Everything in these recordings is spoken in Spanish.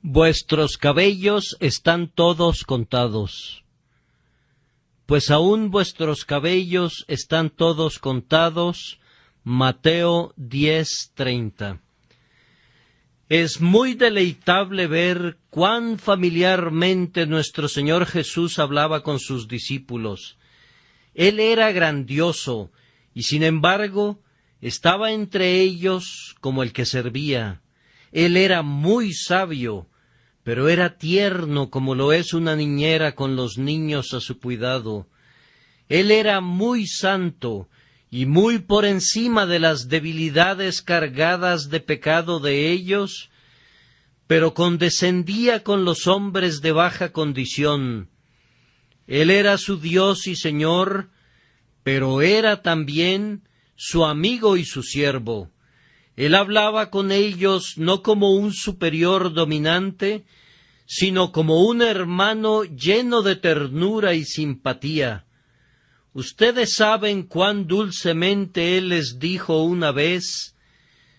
Vuestros cabellos están todos contados. Pues aún vuestros cabellos están todos contados. Mateo 10:30. Es muy deleitable ver cuán familiarmente nuestro Señor Jesús hablaba con sus discípulos. Él era grandioso y sin embargo estaba entre ellos como el que servía. Él era muy sabio, pero era tierno como lo es una niñera con los niños a su cuidado. Él era muy santo y muy por encima de las debilidades cargadas de pecado de ellos, pero condescendía con los hombres de baja condición. Él era su Dios y Señor, pero era también su amigo y su siervo. Él hablaba con ellos no como un superior dominante, sino como un hermano lleno de ternura y simpatía. Ustedes saben cuán dulcemente Él les dijo una vez: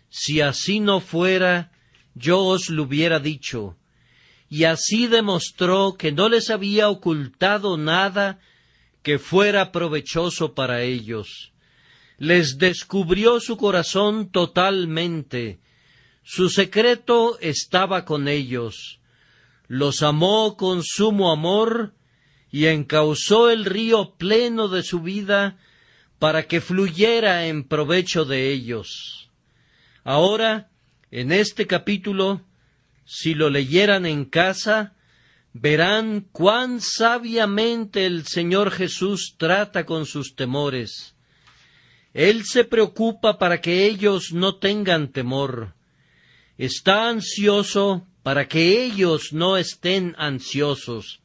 si así no fuera, yo os lo hubiera dicho. Y así demostró que no les había ocultado nada que fuera provechoso para ellos. Les descubrió su corazón totalmente. Su secreto estaba con ellos. Los amó con sumo amor y encauzó el río pleno de su vida para que fluyera en provecho de ellos. Ahora, en este capítulo, si lo leyeran en casa, verán cuán sabiamente el Señor Jesús trata con sus temores. Él se preocupa para que ellos no tengan temor. Está ansioso para que ellos no estén ansiosos.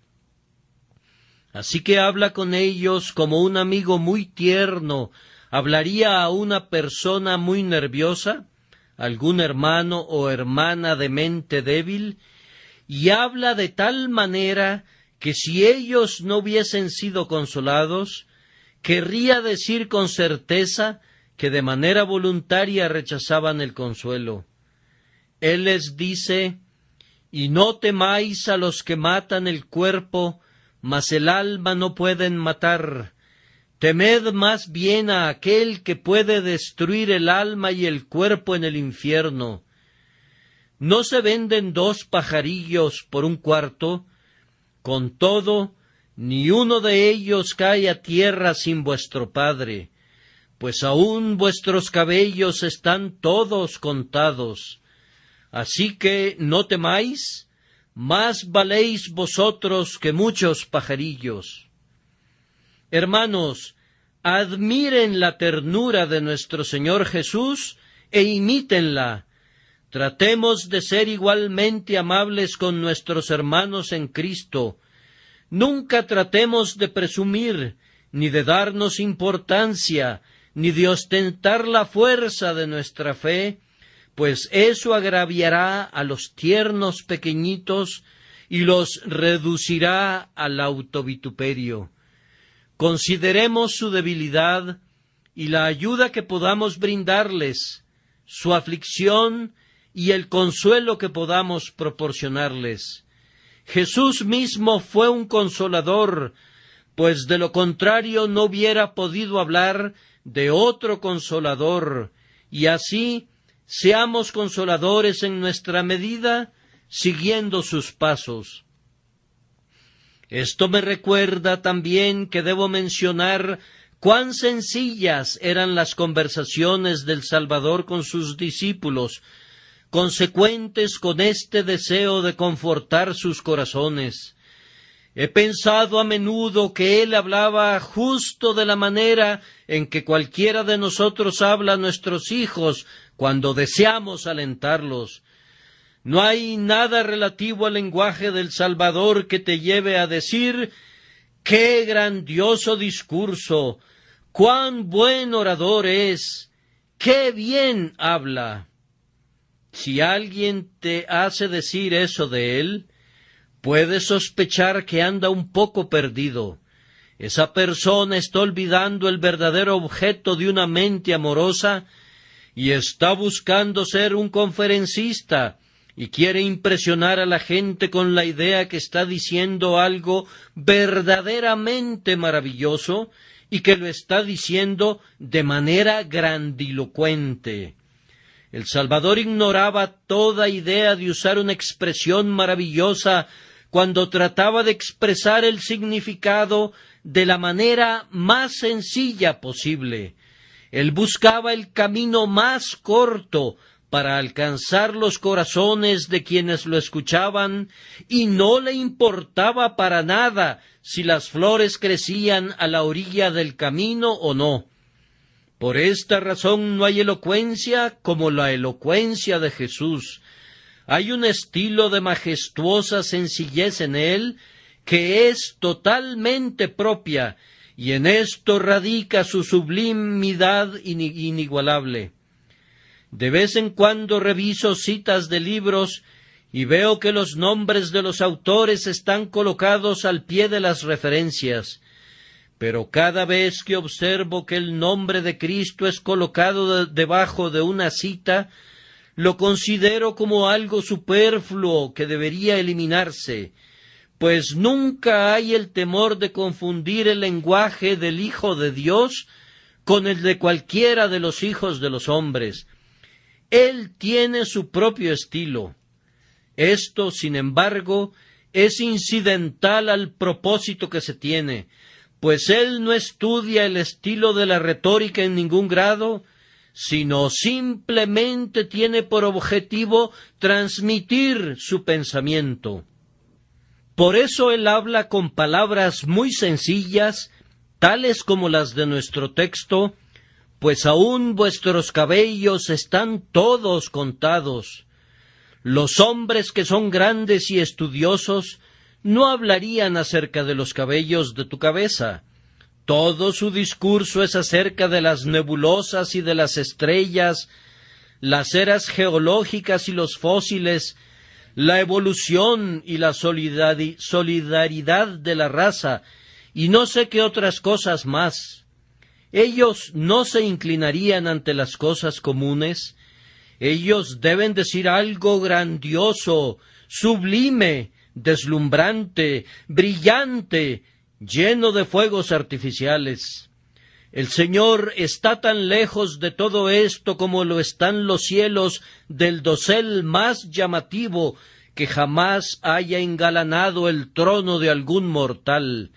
Así que habla con ellos como un amigo muy tierno hablaría a una persona muy nerviosa, algún hermano o hermana de mente débil, y habla de tal manera que si ellos no hubiesen sido consolados, querría decir con certeza que de manera voluntaria rechazaban el consuelo. Él les dice: y no temáis a los que matan el cuerpo, mas el alma no pueden matar. Temed más bien a aquel que puede destruir el alma y el cuerpo en el infierno. ¿No se venden 2 pajarillos por 1 cuarto? Con todo, ni uno de ellos cae a tierra sin vuestro Padre, pues aún vuestros cabellos están todos contados. Así que no temáis, más valéis vosotros que muchos pajarillos. Hermanos, admiren la ternura de nuestro Señor Jesús e imítenla. Tratemos de ser igualmente amables con nuestros hermanos en Cristo. Nunca tratemos de presumir, ni de darnos importancia, ni de ostentar la fuerza de nuestra fe, pues eso agraviará a los tiernos pequeñitos y los reducirá al autovituperio. Consideremos su debilidad y la ayuda que podamos brindarles, su aflicción y el consuelo que podamos proporcionarles. Jesús mismo fue un consolador, pues de lo contrario no hubiera podido hablar de otro consolador, y así seamos consoladores en nuestra medida, siguiendo sus pasos. Esto me recuerda también que debo mencionar cuán sencillas eran las conversaciones del Salvador con sus discípulos, consecuentes con este deseo de confortar sus corazones. He pensado a menudo que él hablaba justo de la manera en que cualquiera de nosotros habla a nuestros hijos cuando deseamos alentarlos. No hay nada relativo al lenguaje del Salvador que te lleve a decir: ¡qué grandioso discurso! ¡Cuán buen orador es! ¡Qué bien habla! Si alguien te hace decir eso de él, puedes sospechar que anda un poco perdido. Esa persona está olvidando el verdadero objeto de una mente amorosa y está buscando ser un conferencista y quiere impresionar a la gente con la idea que está diciendo algo verdaderamente maravilloso y que lo está diciendo de manera grandilocuente. El Salvador ignoraba toda idea de usar una expresión maravillosa cuando trataba de expresar el significado de la manera más sencilla posible. Él buscaba el camino más corto para alcanzar los corazones de quienes lo escuchaban, y no le importaba para nada si las flores crecían a la orilla del camino o no. Por esta razón no hay elocuencia como la elocuencia de Jesús. Hay un estilo de majestuosa sencillez en él que es totalmente propia, y en esto radica su sublimidad inigualable. De vez en cuando reviso citas de libros y veo que los nombres de los autores están colocados al pie de las referencias, pero cada vez que observo que el nombre de Cristo es colocado debajo de una cita, lo considero como algo superfluo que debería eliminarse, pues nunca hay el temor de confundir el lenguaje del Hijo de Dios con el de cualquiera de los hijos de los hombres. Él tiene su propio estilo. Esto, sin embargo, es incidental al propósito que se tiene, pues él no estudia el estilo de la retórica en ningún grado, sino simplemente tiene por objetivo transmitir su pensamiento. Por eso él habla con palabras muy sencillas, tales como las de nuestro texto: pues aún vuestros cabellos están todos contados. Los hombres que son grandes y estudiosos no hablarían acerca de los cabellos de tu cabeza. Todo su discurso es acerca de las nebulosas y de las estrellas, las eras geológicas y los fósiles, la evolución y la solidaridad de la raza, y no sé qué otras cosas más. Ellos no se inclinarían ante las cosas comunes. Ellos deben decir algo grandioso, sublime, deslumbrante, brillante, lleno de fuegos artificiales. El Señor está tan lejos de todo esto como lo están los cielos del dosel más llamativo que jamás haya engalanado el trono de algún mortal.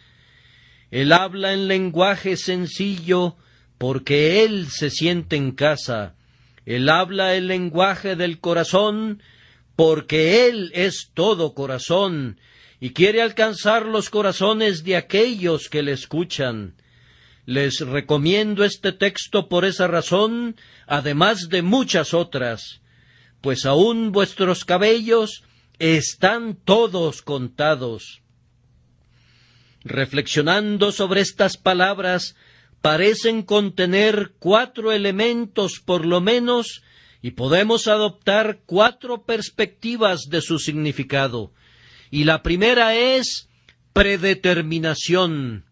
Él habla en lenguaje sencillo porque Él se siente en casa. Él habla el lenguaje del corazón porque Él es todo corazón y quiere alcanzar los corazones de aquellos que le escuchan. Les recomiendo este texto por esa razón, además de muchas otras, pues aún vuestros cabellos están todos contados. Reflexionando sobre estas palabras, parecen contener 4 elementos por lo menos, y podemos adoptar 4 perspectivas de su significado. Y la primera es predeterminación,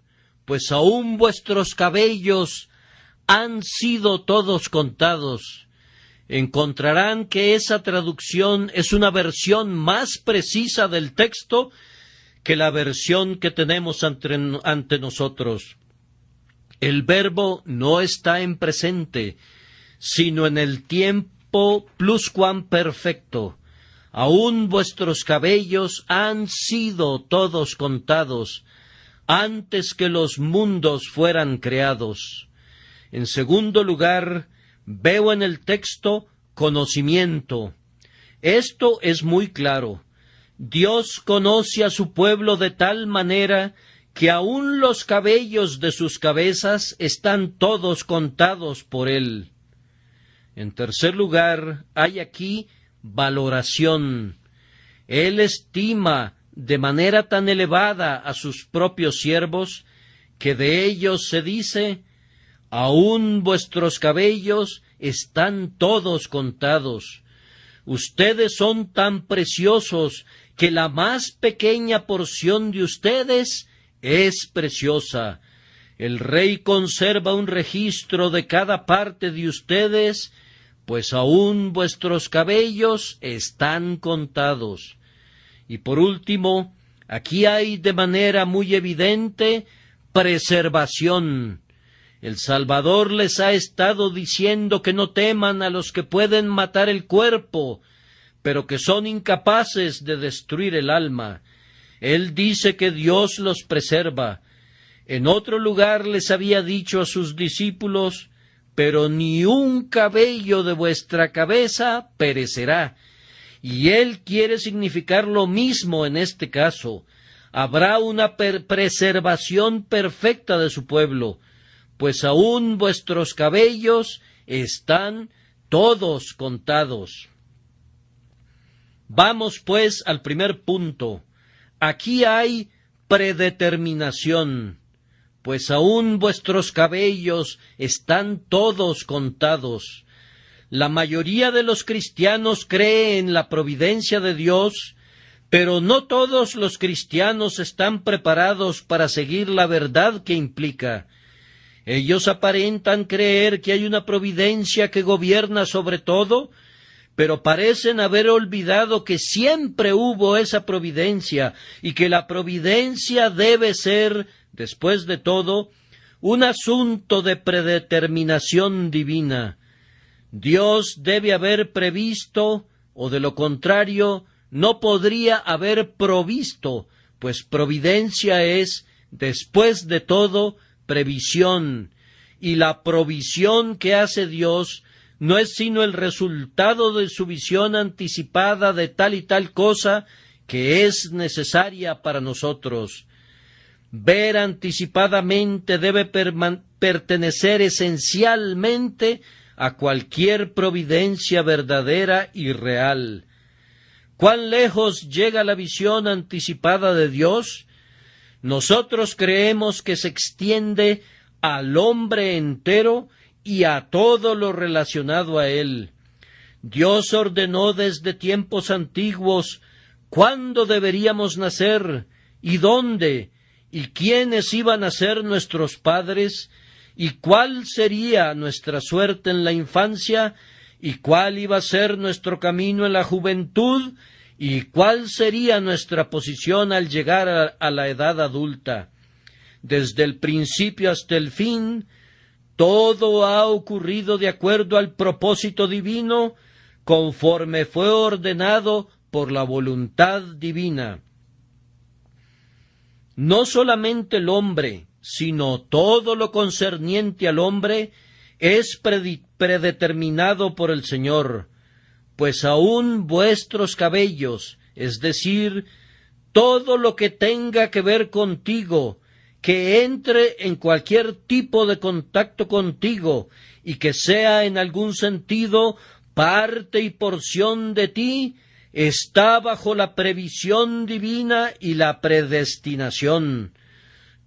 pues aún vuestros cabellos han sido todos contados. Encontrarán que esa traducción es una versión más precisa del texto que la versión que tenemos ante nosotros. El verbo no está en presente, sino en el tiempo pluscuamperfecto. Aún vuestros cabellos han sido todos contados, antes que los mundos fueran creados. En segundo lugar, veo en el texto conocimiento. Esto es muy claro. Dios conoce a su pueblo de tal manera que aún los cabellos de sus cabezas están todos contados por Él. En tercer lugar, hay aquí valoración. Él estima de manera tan elevada a sus propios siervos que de ellos se dice: aún vuestros cabellos están todos contados. Ustedes son tan preciosos que la más pequeña porción de ustedes es preciosa. El Rey conserva un registro de cada parte de ustedes pues aún vuestros cabellos están contados. Y por último, aquí hay de manera muy evidente preservación. El Salvador les ha estado diciendo que no teman a los que pueden matar el cuerpo, pero que son incapaces de destruir el alma. Él dice que Dios los preserva. En otro lugar les había dicho a sus discípulos: pero ni un cabello de vuestra cabeza perecerá. Y Él quiere significar lo mismo en este caso. Habrá una preservación perfecta de su pueblo, pues aún vuestros cabellos están todos contados. Vamos pues al primer punto. Aquí hay predeterminación, pues aún vuestros cabellos están todos contados. La mayoría de los cristianos cree en la providencia de Dios, pero no todos los cristianos están preparados para seguir la verdad que implica. Ellos aparentan creer que hay una providencia que gobierna sobre todo, pero parecen haber olvidado que siempre hubo esa providencia y que la providencia debe ser, después de todo, un asunto de predeterminación divina. Dios debe haber previsto, o de lo contrario, no podría haber provisto, pues providencia es, después de todo, previsión, y la provisión que hace Dios no es sino el resultado de su visión anticipada de tal y tal cosa que es necesaria para nosotros. Ver anticipadamente debe pertenecer esencialmente a cualquier providencia verdadera y real. ¿Cuán lejos llega la visión anticipada de Dios? Nosotros creemos que se extiende al hombre entero y a todo lo relacionado a él. Dios ordenó desde tiempos antiguos cuándo deberíamos nacer y dónde, y quiénes iban a ser nuestros padres, y cuál sería nuestra suerte en la infancia, y cuál iba a ser nuestro camino en la juventud, y cuál sería nuestra posición al llegar a la edad adulta. Desde el principio hasta el fin, todo ha ocurrido de acuerdo al propósito divino, conforme fue ordenado por la voluntad divina. No solamente el hombre, sino todo lo concerniente al hombre es predeterminado por el Señor, pues aún vuestros cabellos, es decir, todo lo que tenga que ver contigo, que entre en cualquier tipo de contacto contigo y que sea en algún sentido parte y porción de ti, está bajo la previsión divina y la predestinación.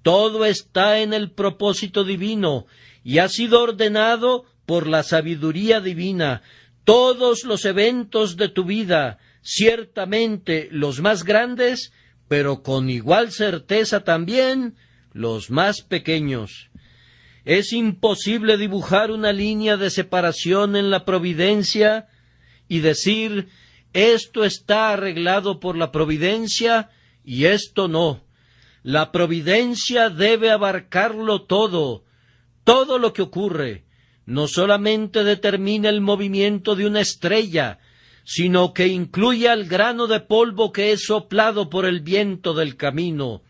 Todo está en el propósito divino y ha sido ordenado por la sabiduría divina. Todos los eventos de tu vida, ciertamente los más grandes, pero con igual certeza también los más pequeños. Es imposible dibujar una línea de separación en la providencia y decir: esto está arreglado por la providencia y esto no. La providencia debe abarcarlo todo. Todo lo que ocurre no solamente determina el movimiento de una estrella, sino que incluye al grano de polvo que es soplado por el viento del camino.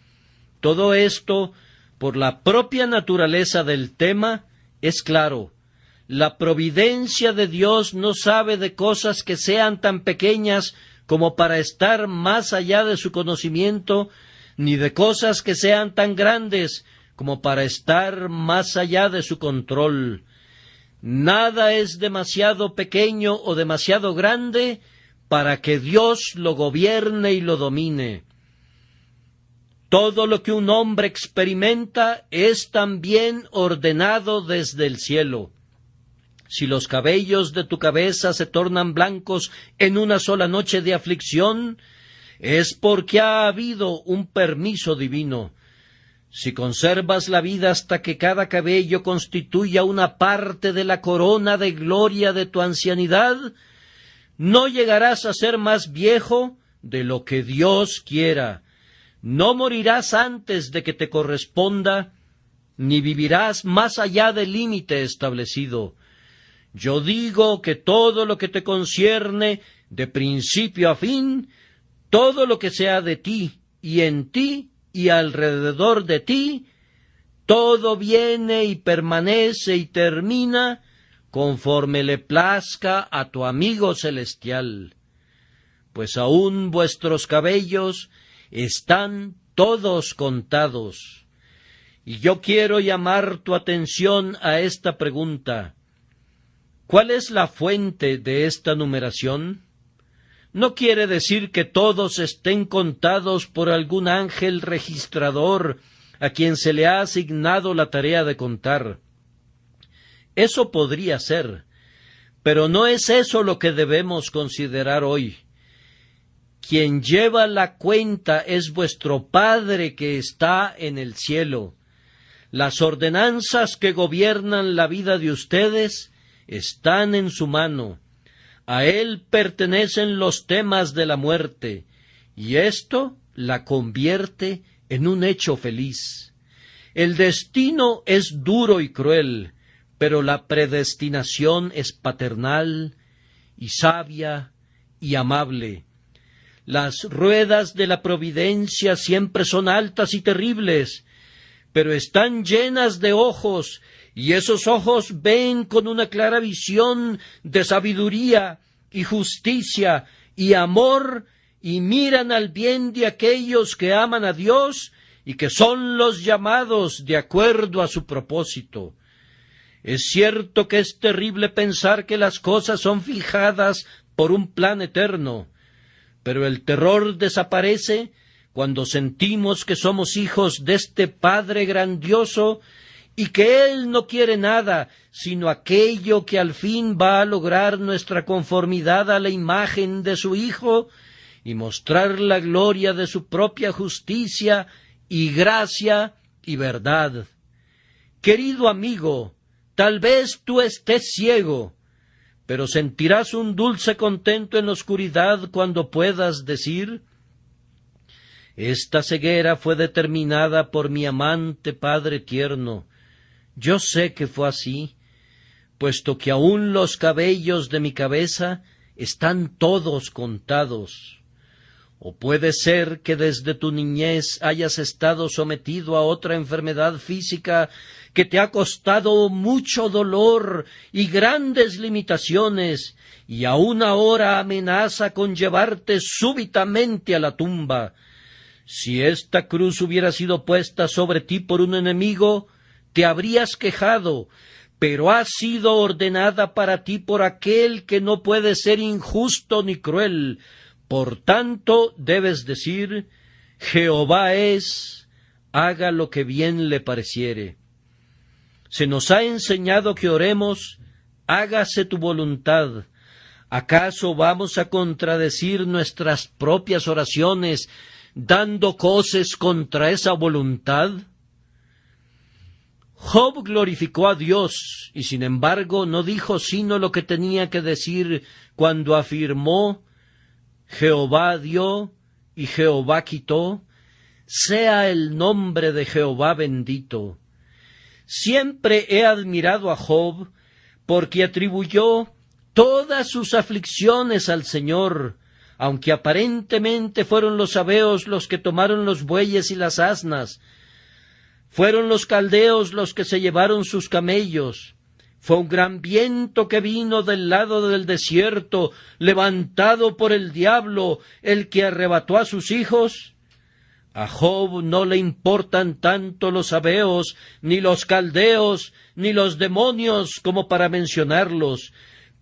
Todo esto, por la propia naturaleza del tema, es claro. La providencia de Dios no sabe de cosas que sean tan pequeñas como para estar más allá de su conocimiento, ni de cosas que sean tan grandes como para estar más allá de su control. Nada es demasiado pequeño o demasiado grande para que Dios lo gobierne y lo domine. Todo lo que un hombre experimenta es también ordenado desde el cielo. Si los cabellos de tu cabeza se tornan blancos en una sola noche de aflicción, es porque ha habido un permiso divino. Si conservas la vida hasta que cada cabello constituya una parte de la corona de gloria de tu ancianidad, no llegarás a ser más viejo de lo que Dios quiera. No morirás antes de que te corresponda, ni vivirás más allá del límite establecido. Yo digo que todo lo que te concierne, de principio a fin, todo lo que sea de ti y en ti y alrededor de ti, todo viene y permanece y termina conforme le plazca a tu amigo celestial. Pues aún vuestros cabellos están todos contados. Y yo quiero llamar tu atención a esta pregunta. ¿Cuál es la fuente de esta numeración? No quiere decir que todos estén contados por algún ángel registrador a quien se le ha asignado la tarea de contar. Eso podría ser, pero no es eso lo que debemos considerar hoy. Quien lleva la cuenta es vuestro Padre que está en el cielo. Las ordenanzas que gobiernan la vida de ustedes están en su mano. A él pertenecen los temas de la muerte, y esto la convierte en un hecho feliz. El destino es duro y cruel, pero la predestinación es paternal y sabia y amable. Las ruedas de la providencia siempre son altas y terribles, pero están llenas de ojos, y esos ojos ven con una clara visión de sabiduría y justicia y amor, y miran al bien de aquellos que aman a Dios y que son los llamados de acuerdo a su propósito. Es cierto que es terrible pensar que las cosas son fijadas por un plan eterno, pero el terror desaparece cuando sentimos que somos hijos de este Padre grandioso y que Él no quiere nada sino aquello que al fin va a lograr nuestra conformidad a la imagen de su Hijo y mostrar la gloria de su propia justicia y gracia y verdad. Querido amigo, tal vez tú estés ciego, pero sentirás un dulce contento en la oscuridad cuando puedas decir: esta ceguera fue determinada por mi amante Padre tierno. Yo sé que fue así, puesto que aún los cabellos de mi cabeza están todos contados. O puede ser que desde tu niñez hayas estado sometido a otra enfermedad física que te ha costado mucho dolor y grandes limitaciones, y aún ahora amenaza con llevarte súbitamente a la tumba. Si esta cruz hubiera sido puesta sobre ti por un enemigo, te habrías quejado, pero ha sido ordenada para ti por aquel que no puede ser injusto ni cruel. Por tanto, debes decir: Jehová es, haga lo que bien le pareciere. Se nos ha enseñado que oremos: hágase tu voluntad. ¿Acaso vamos a contradecir nuestras propias oraciones dando coces contra esa voluntad? Job glorificó a Dios y sin embargo no dijo sino lo que tenía que decir cuando afirmó: Jehová dio y Jehová quitó, sea el nombre de Jehová bendito. Siempre he admirado a Job porque atribuyó todas sus aflicciones al Señor, aunque aparentemente fueron los sabeos los que tomaron los bueyes y las asnas. Fueron los caldeos los que se llevaron sus camellos. Fue un gran viento que vino del lado del desierto, levantado por el diablo, el que arrebató a sus hijos. A Job no le importan tanto los sabeos, ni los caldeos, ni los demonios como para mencionarlos,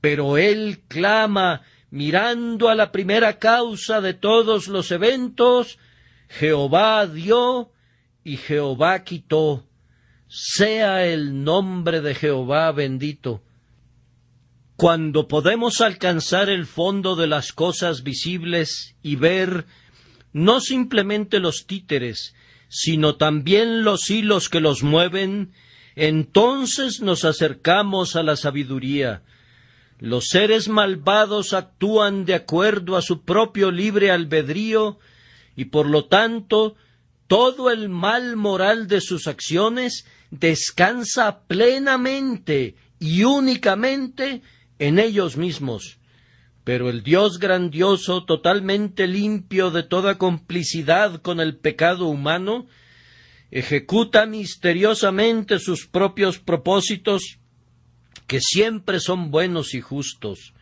pero él clama, mirando a la primera causa de todos los eventos: Jehová dio y Jehová quitó, sea el nombre de Jehová bendito. Cuando podemos alcanzar el fondo de las cosas visibles y ver no simplemente los títeres, sino también los hilos que los mueven, entonces nos acercamos a la sabiduría. Los seres malvados actúan de acuerdo a su propio libre albedrío, y por lo tanto todo el mal moral de sus acciones descansa plenamente y únicamente en ellos mismos. Pero el Dios grandioso, totalmente limpio de toda complicidad con el pecado humano, ejecuta misteriosamente sus propios propósitos, que siempre son buenos y justos.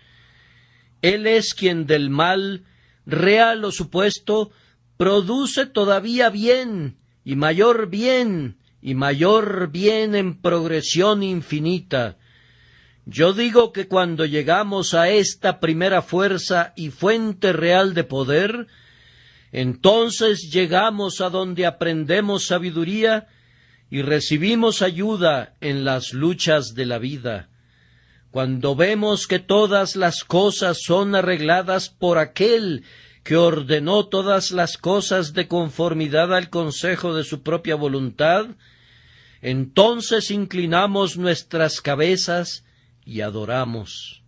Él es quien del mal, real o supuesto, produce todavía bien y mayor bien en progresión infinita. Yo digo que cuando llegamos a esta primera fuerza y fuente real de poder, entonces llegamos a donde aprendemos sabiduría y recibimos ayuda en las luchas de la vida. Cuando vemos que todas las cosas son arregladas por aquel que ordenó todas las cosas de conformidad al consejo de su propia voluntad, entonces inclinamos nuestras cabezas y adoramos.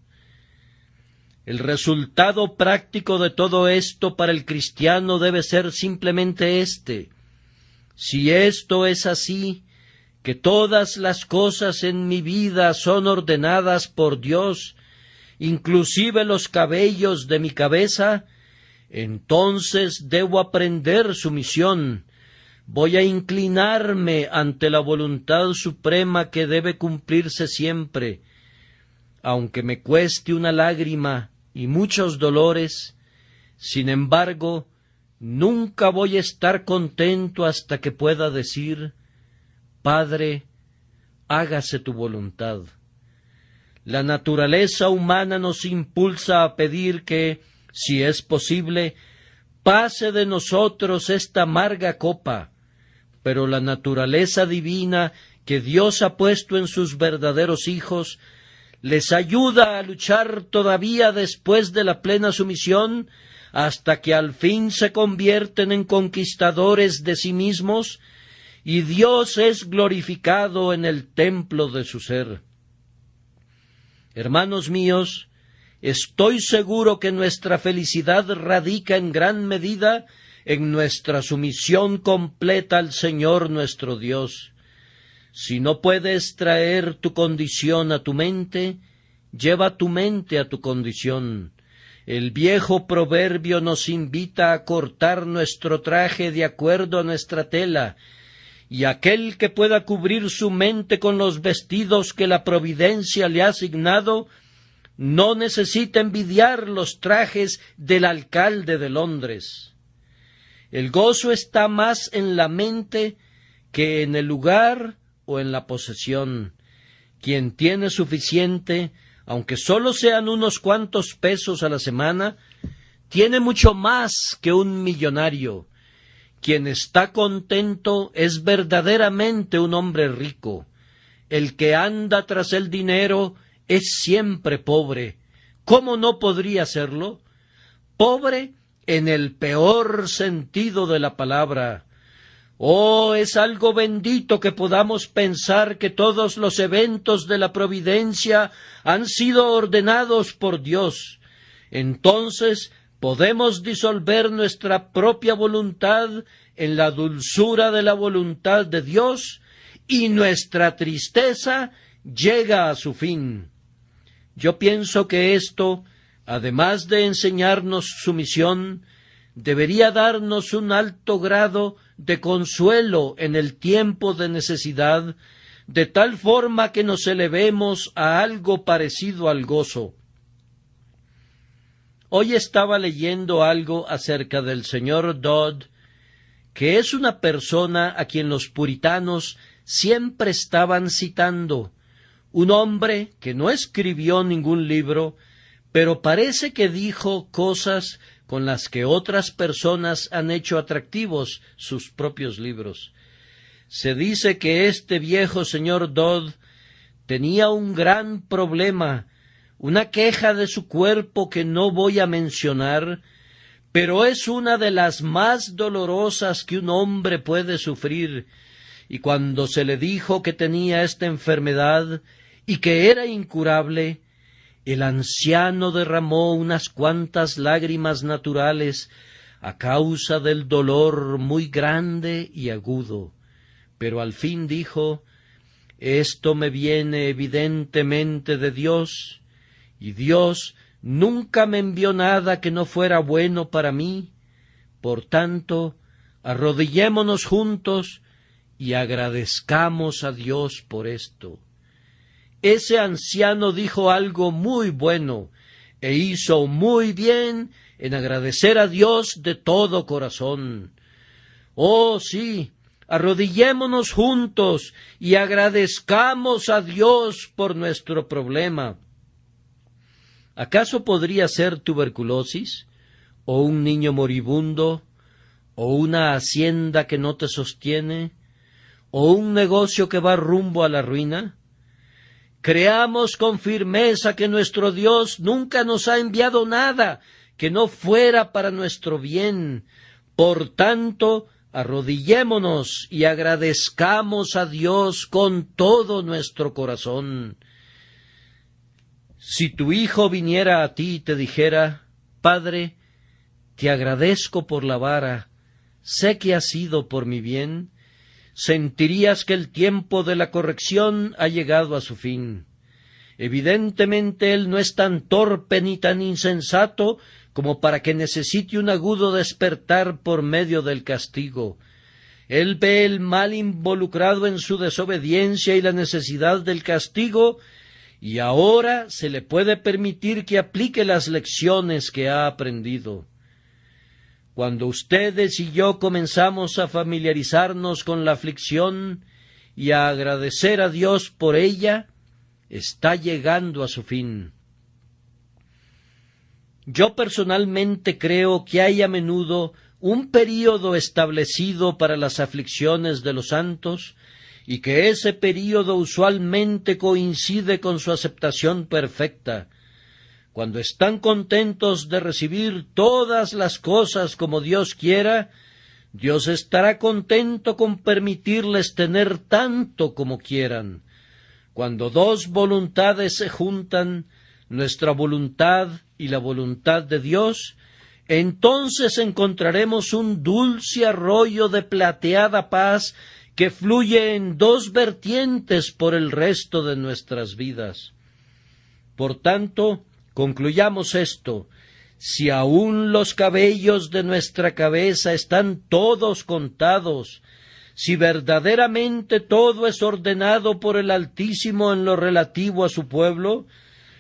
El resultado práctico de todo esto para el cristiano debe ser simplemente este: si esto es así, que todas las cosas en mi vida son ordenadas por Dios, inclusive los cabellos de mi cabeza, entonces debo aprender sumisión. Voy a inclinarme ante la voluntad suprema que debe cumplirse siempre. Aunque me cueste una lágrima y muchos dolores, sin embargo, nunca voy a estar contento hasta que pueda decir: Padre, hágase tu voluntad. La naturaleza humana nos impulsa a pedir que, si es posible, pase de nosotros esta amarga copa, pero la naturaleza divina que Dios ha puesto en sus verdaderos hijos les ayuda a luchar todavía después de la plena sumisión, hasta que al fin se convierten en conquistadores de sí mismos, y Dios es glorificado en el templo de su ser. Hermanos míos, estoy seguro que nuestra felicidad radica en gran medida en nuestra sumisión completa al Señor nuestro Dios. Si no puedes traer tu condición a tu mente, lleva tu mente a tu condición. El viejo proverbio nos invita a cortar nuestro traje de acuerdo a nuestra tela, y aquel que pueda cubrir su mente con los vestidos que la providencia le ha asignado, no necesita envidiar los trajes del alcalde de Londres. El gozo está más en la mente que en el lugar o en la posesión. Quien tiene suficiente, aunque solo sean unos cuantos pesos a la semana, tiene mucho más que un millonario. Quien está contento es verdaderamente un hombre rico. El que anda tras el dinero es siempre pobre. ¿Cómo no podría serlo? Pobre en el peor sentido de la palabra. Oh, es algo bendito que podamos pensar que todos los eventos de la providencia han sido ordenados por Dios. Entonces podemos disolver nuestra propia voluntad en la dulzura de la voluntad de Dios, y nuestra tristeza llega a su fin. Yo pienso que esto, además de enseñarnos sumisión, debería darnos un alto grado de consuelo en el tiempo de necesidad, de tal forma que nos elevemos a algo parecido al gozo. Hoy estaba leyendo algo acerca del señor Dodd, que es una persona a quien los puritanos siempre estaban citando, un hombre que no escribió ningún libro, pero parece que dijo cosas con las que otras personas han hecho atractivos sus propios libros. Se dice que este viejo señor Dodd tenía un gran problema, una queja de su cuerpo que no voy a mencionar, pero es una de las más dolorosas que un hombre puede sufrir, y cuando se le dijo que tenía esta enfermedad y que era incurable, el anciano derramó unas cuantas lágrimas naturales a causa del dolor muy grande y agudo, pero al fin dijo: «Esto me viene evidentemente de Dios, y Dios nunca me envió nada que no fuera bueno para mí. Por tanto, arrodillémonos juntos y agradezcamos a Dios por esto». Ese anciano dijo algo muy bueno e hizo muy bien en agradecer a Dios de todo corazón. Oh, sí, arrodillémonos juntos y agradezcamos a Dios por nuestro problema. ¿Acaso podría ser tuberculosis, o un niño moribundo, o una hacienda que no te sostiene, o un negocio que va rumbo a la ruina? Creamos con firmeza que nuestro Dios nunca nos ha enviado nada que no fuera para nuestro bien. Por tanto, arrodillémonos y agradezcamos a Dios con todo nuestro corazón. Si tu hijo viniera a ti y te dijera: «Padre, te agradezco por la vara, sé que ha sido por mi bien», sentirías que el tiempo de la corrección ha llegado a su fin. Evidentemente él no es tan torpe ni tan insensato como para que necesite un agudo despertar por medio del castigo. Él ve el mal involucrado en su desobediencia y la necesidad del castigo, y ahora se le puede permitir que aplique las lecciones que ha aprendido. Cuando ustedes y yo comenzamos a familiarizarnos con la aflicción y a agradecer a Dios por ella, está llegando a su fin. Yo personalmente creo que hay a menudo un período establecido para las aflicciones de los santos, y que ese período usualmente coincide con su aceptación perfecta. Cuando están contentos de recibir todas las cosas como Dios quiera, Dios estará contento con permitirles tener tanto como quieran. Cuando dos voluntades se juntan, nuestra voluntad y la voluntad de Dios, entonces encontraremos un dulce arroyo de plateada paz que fluye en dos vertientes por el resto de nuestras vidas. Por tanto, concluyamos esto: si aún los cabellos de nuestra cabeza están todos contados, si verdaderamente todo es ordenado por el Altísimo en lo relativo a su pueblo,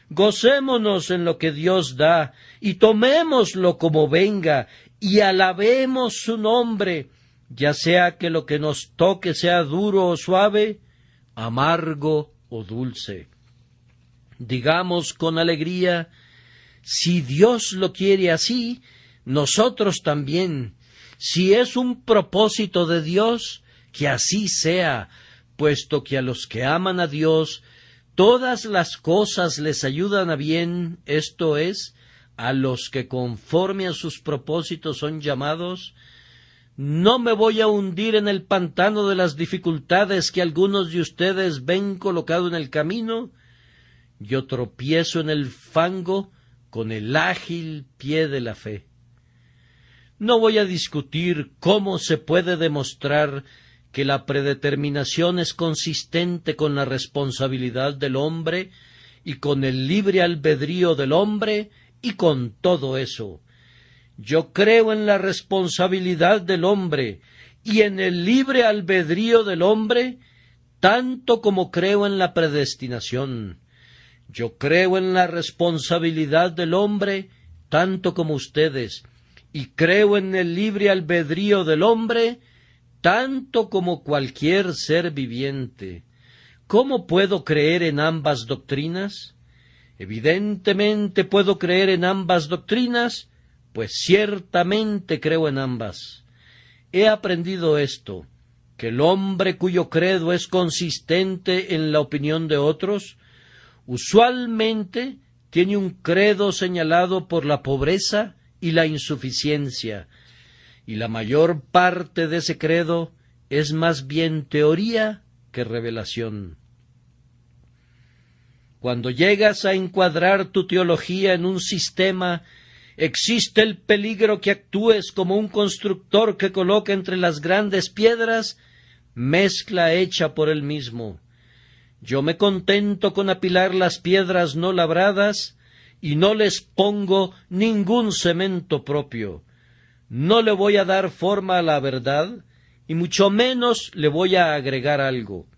gocémonos en lo que Dios da, y tomémoslo como venga, y alabemos su nombre, ya sea que lo que nos toque sea duro o suave, amargo o dulce. Digamos con alegría: si Dios lo quiere así, nosotros también. Si es un propósito de Dios, que así sea, puesto que a los que aman a Dios, todas las cosas les ayudan a bien, esto es, a los que conforme a sus propósitos son llamados. No me voy a hundir en el pantano de las dificultades que algunos de ustedes ven colocado en el camino. Yo tropiezo en el fango con el ágil pie de la fe. No voy a discutir cómo se puede demostrar que la predeterminación es consistente con la responsabilidad del hombre y con el libre albedrío del hombre, y con todo eso. Yo creo en la responsabilidad del hombre y en el libre albedrío del hombre, tanto como creo en la predestinación. Yo creo en la responsabilidad del hombre, tanto como ustedes, y creo en el libre albedrío del hombre, tanto como cualquier ser viviente. ¿Cómo puedo creer en ambas doctrinas? Evidentemente puedo creer en ambas doctrinas, pues ciertamente creo en ambas. He aprendido esto, que el hombre cuyo credo es consistente en la opinión de otros, usualmente tiene un credo señalado por la pobreza y la insuficiencia, y la mayor parte de ese credo es más bien teoría que revelación. Cuando llegas a encuadrar tu teología en un sistema, existe el peligro que actúes como un constructor que coloca entre las grandes piedras mezcla hecha por él mismo. Yo me contento con apilar las piedras no labradas y no les pongo ningún cemento propio. No le voy a dar forma a la verdad, y mucho menos le voy a agregar algo,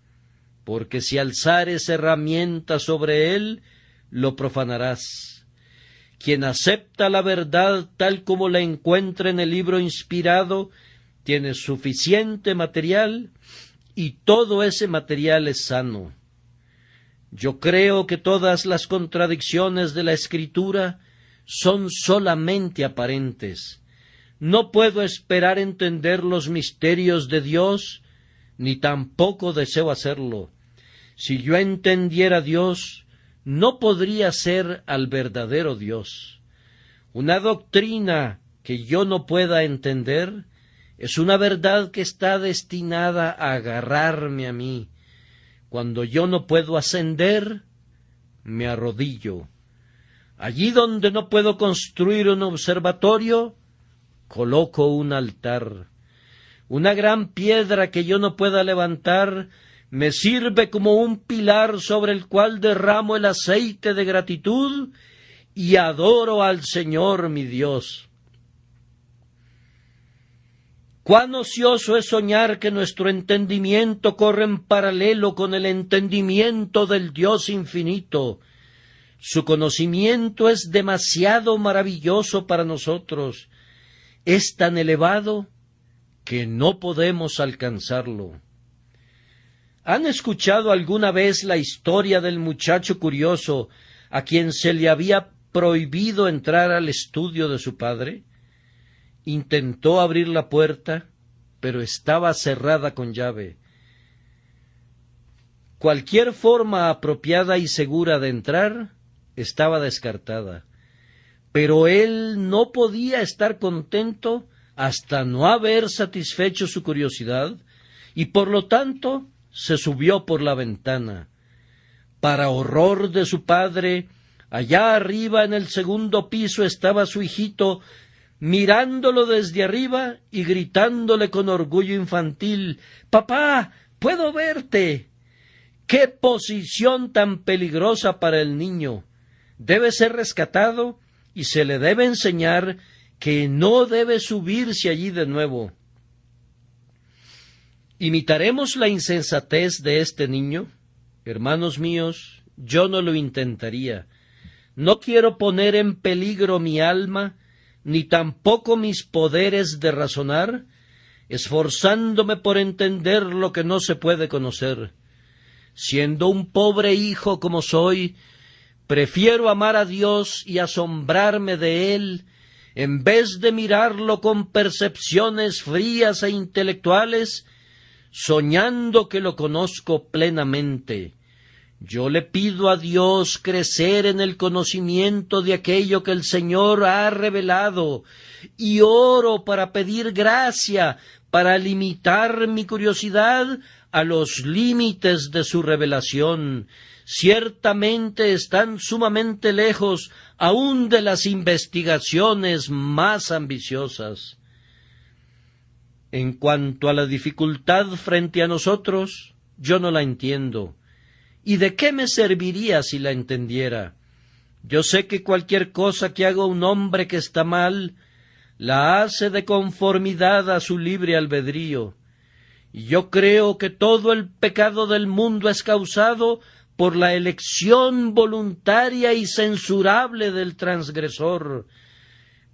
porque si alzares herramienta sobre él, lo profanarás. Quien acepta la verdad tal como la encuentra en el libro inspirado, tiene suficiente material, y todo ese material es sano. Yo creo que todas las contradicciones de la Escritura son solamente aparentes. No puedo esperar entender los misterios de Dios, ni tampoco deseo hacerlo. Si yo entendiera a Dios, no podría ser al verdadero Dios. Una doctrina que yo no pueda entender es una verdad que está destinada a agarrarme a mí. Cuando yo no puedo ascender, me arrodillo. Allí donde no puedo construir un observatorio, coloco un altar. Una gran piedra que yo no pueda levantar me sirve como un pilar sobre el cual derramo el aceite de gratitud y adoro al Señor mi Dios. Cuán ocioso es soñar que nuestro entendimiento corre en paralelo con el entendimiento del Dios infinito. Su conocimiento es demasiado maravilloso para nosotros. Es tan elevado que no podemos alcanzarlo. ¿Han escuchado alguna vez la historia del muchacho curioso a quien se le había prohibido entrar al estudio de su padre? Intentó abrir la puerta, pero estaba cerrada con llave. Cualquier forma apropiada y segura de entrar estaba descartada, pero él no podía estar contento hasta no haber satisfecho su curiosidad, y por lo tanto se subió por la ventana. Para horror de su padre, allá arriba en el segundo piso estaba su hijito, mirándolo desde arriba y gritándole con orgullo infantil: «¡Papá, puedo verte!». ¡Qué posición tan peligrosa para el niño! Debe ser rescatado y se le debe enseñar que no debe subirse allí de nuevo. ¿Imitaremos la insensatez de este niño? Hermanos míos, yo no lo intentaría. No quiero poner en peligro mi alma, ni tampoco mis poderes de razonar, esforzándome por entender lo que no se puede conocer. Siendo un pobre hijo como soy, prefiero amar a Dios y asombrarme de Él, en vez de mirarlo con percepciones frías e intelectuales, soñando que lo conozco plenamente. Yo le pido a Dios crecer en el conocimiento de aquello que el Señor ha revelado, y oro para pedir gracia para limitar mi curiosidad a los límites de su revelación. Ciertamente están sumamente lejos aún de las investigaciones más ambiciosas. En cuanto a la dificultad frente a nosotros, yo no la entiendo. ¿Y de qué me serviría si la entendiera? Yo sé que cualquier cosa que haga un hombre que está mal, la hace de conformidad a su libre albedrío. Y yo creo que todo el pecado del mundo es causado por la elección voluntaria y censurable del transgresor.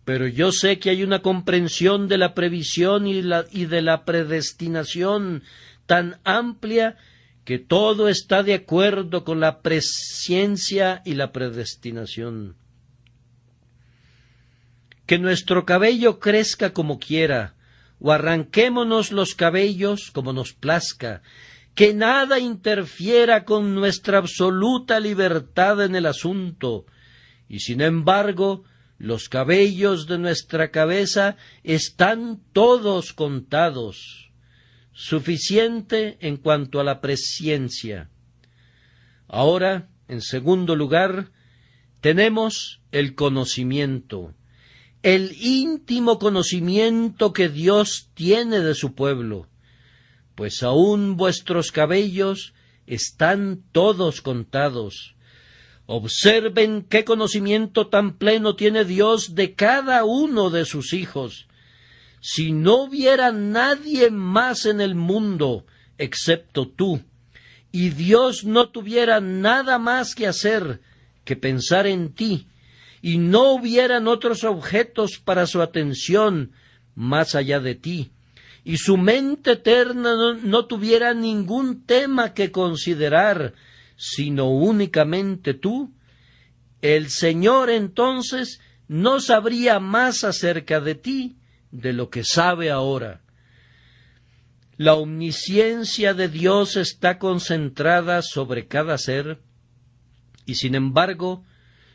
Pero yo sé que hay una comprensión de la previsión y de la predestinación tan amplia que todo está de acuerdo con la presciencia y la predestinación. Que nuestro cabello crezca como quiera, o arranquémonos los cabellos como nos plazca, que nada interfiera con nuestra absoluta libertad en el asunto, y sin embargo Los cabellos de nuestra cabeza están todos contados. Suficiente en cuanto a la presciencia. Ahora, en segundo lugar, tenemos el conocimiento, el íntimo conocimiento que Dios tiene de su pueblo, pues aún vuestros cabellos están todos contados. Observen qué conocimiento tan pleno tiene Dios de cada uno de sus hijos. Si no hubiera nadie más en el mundo excepto tú, y Dios no tuviera nada más que hacer que pensar en ti, y no hubieran otros objetos para su atención más allá de ti, y su mente eterna no tuviera ningún tema que considerar, sino únicamente tú, el Señor entonces no sabría más acerca de ti de lo que sabe ahora. La omnisciencia de Dios está concentrada sobre cada ser, y sin embargo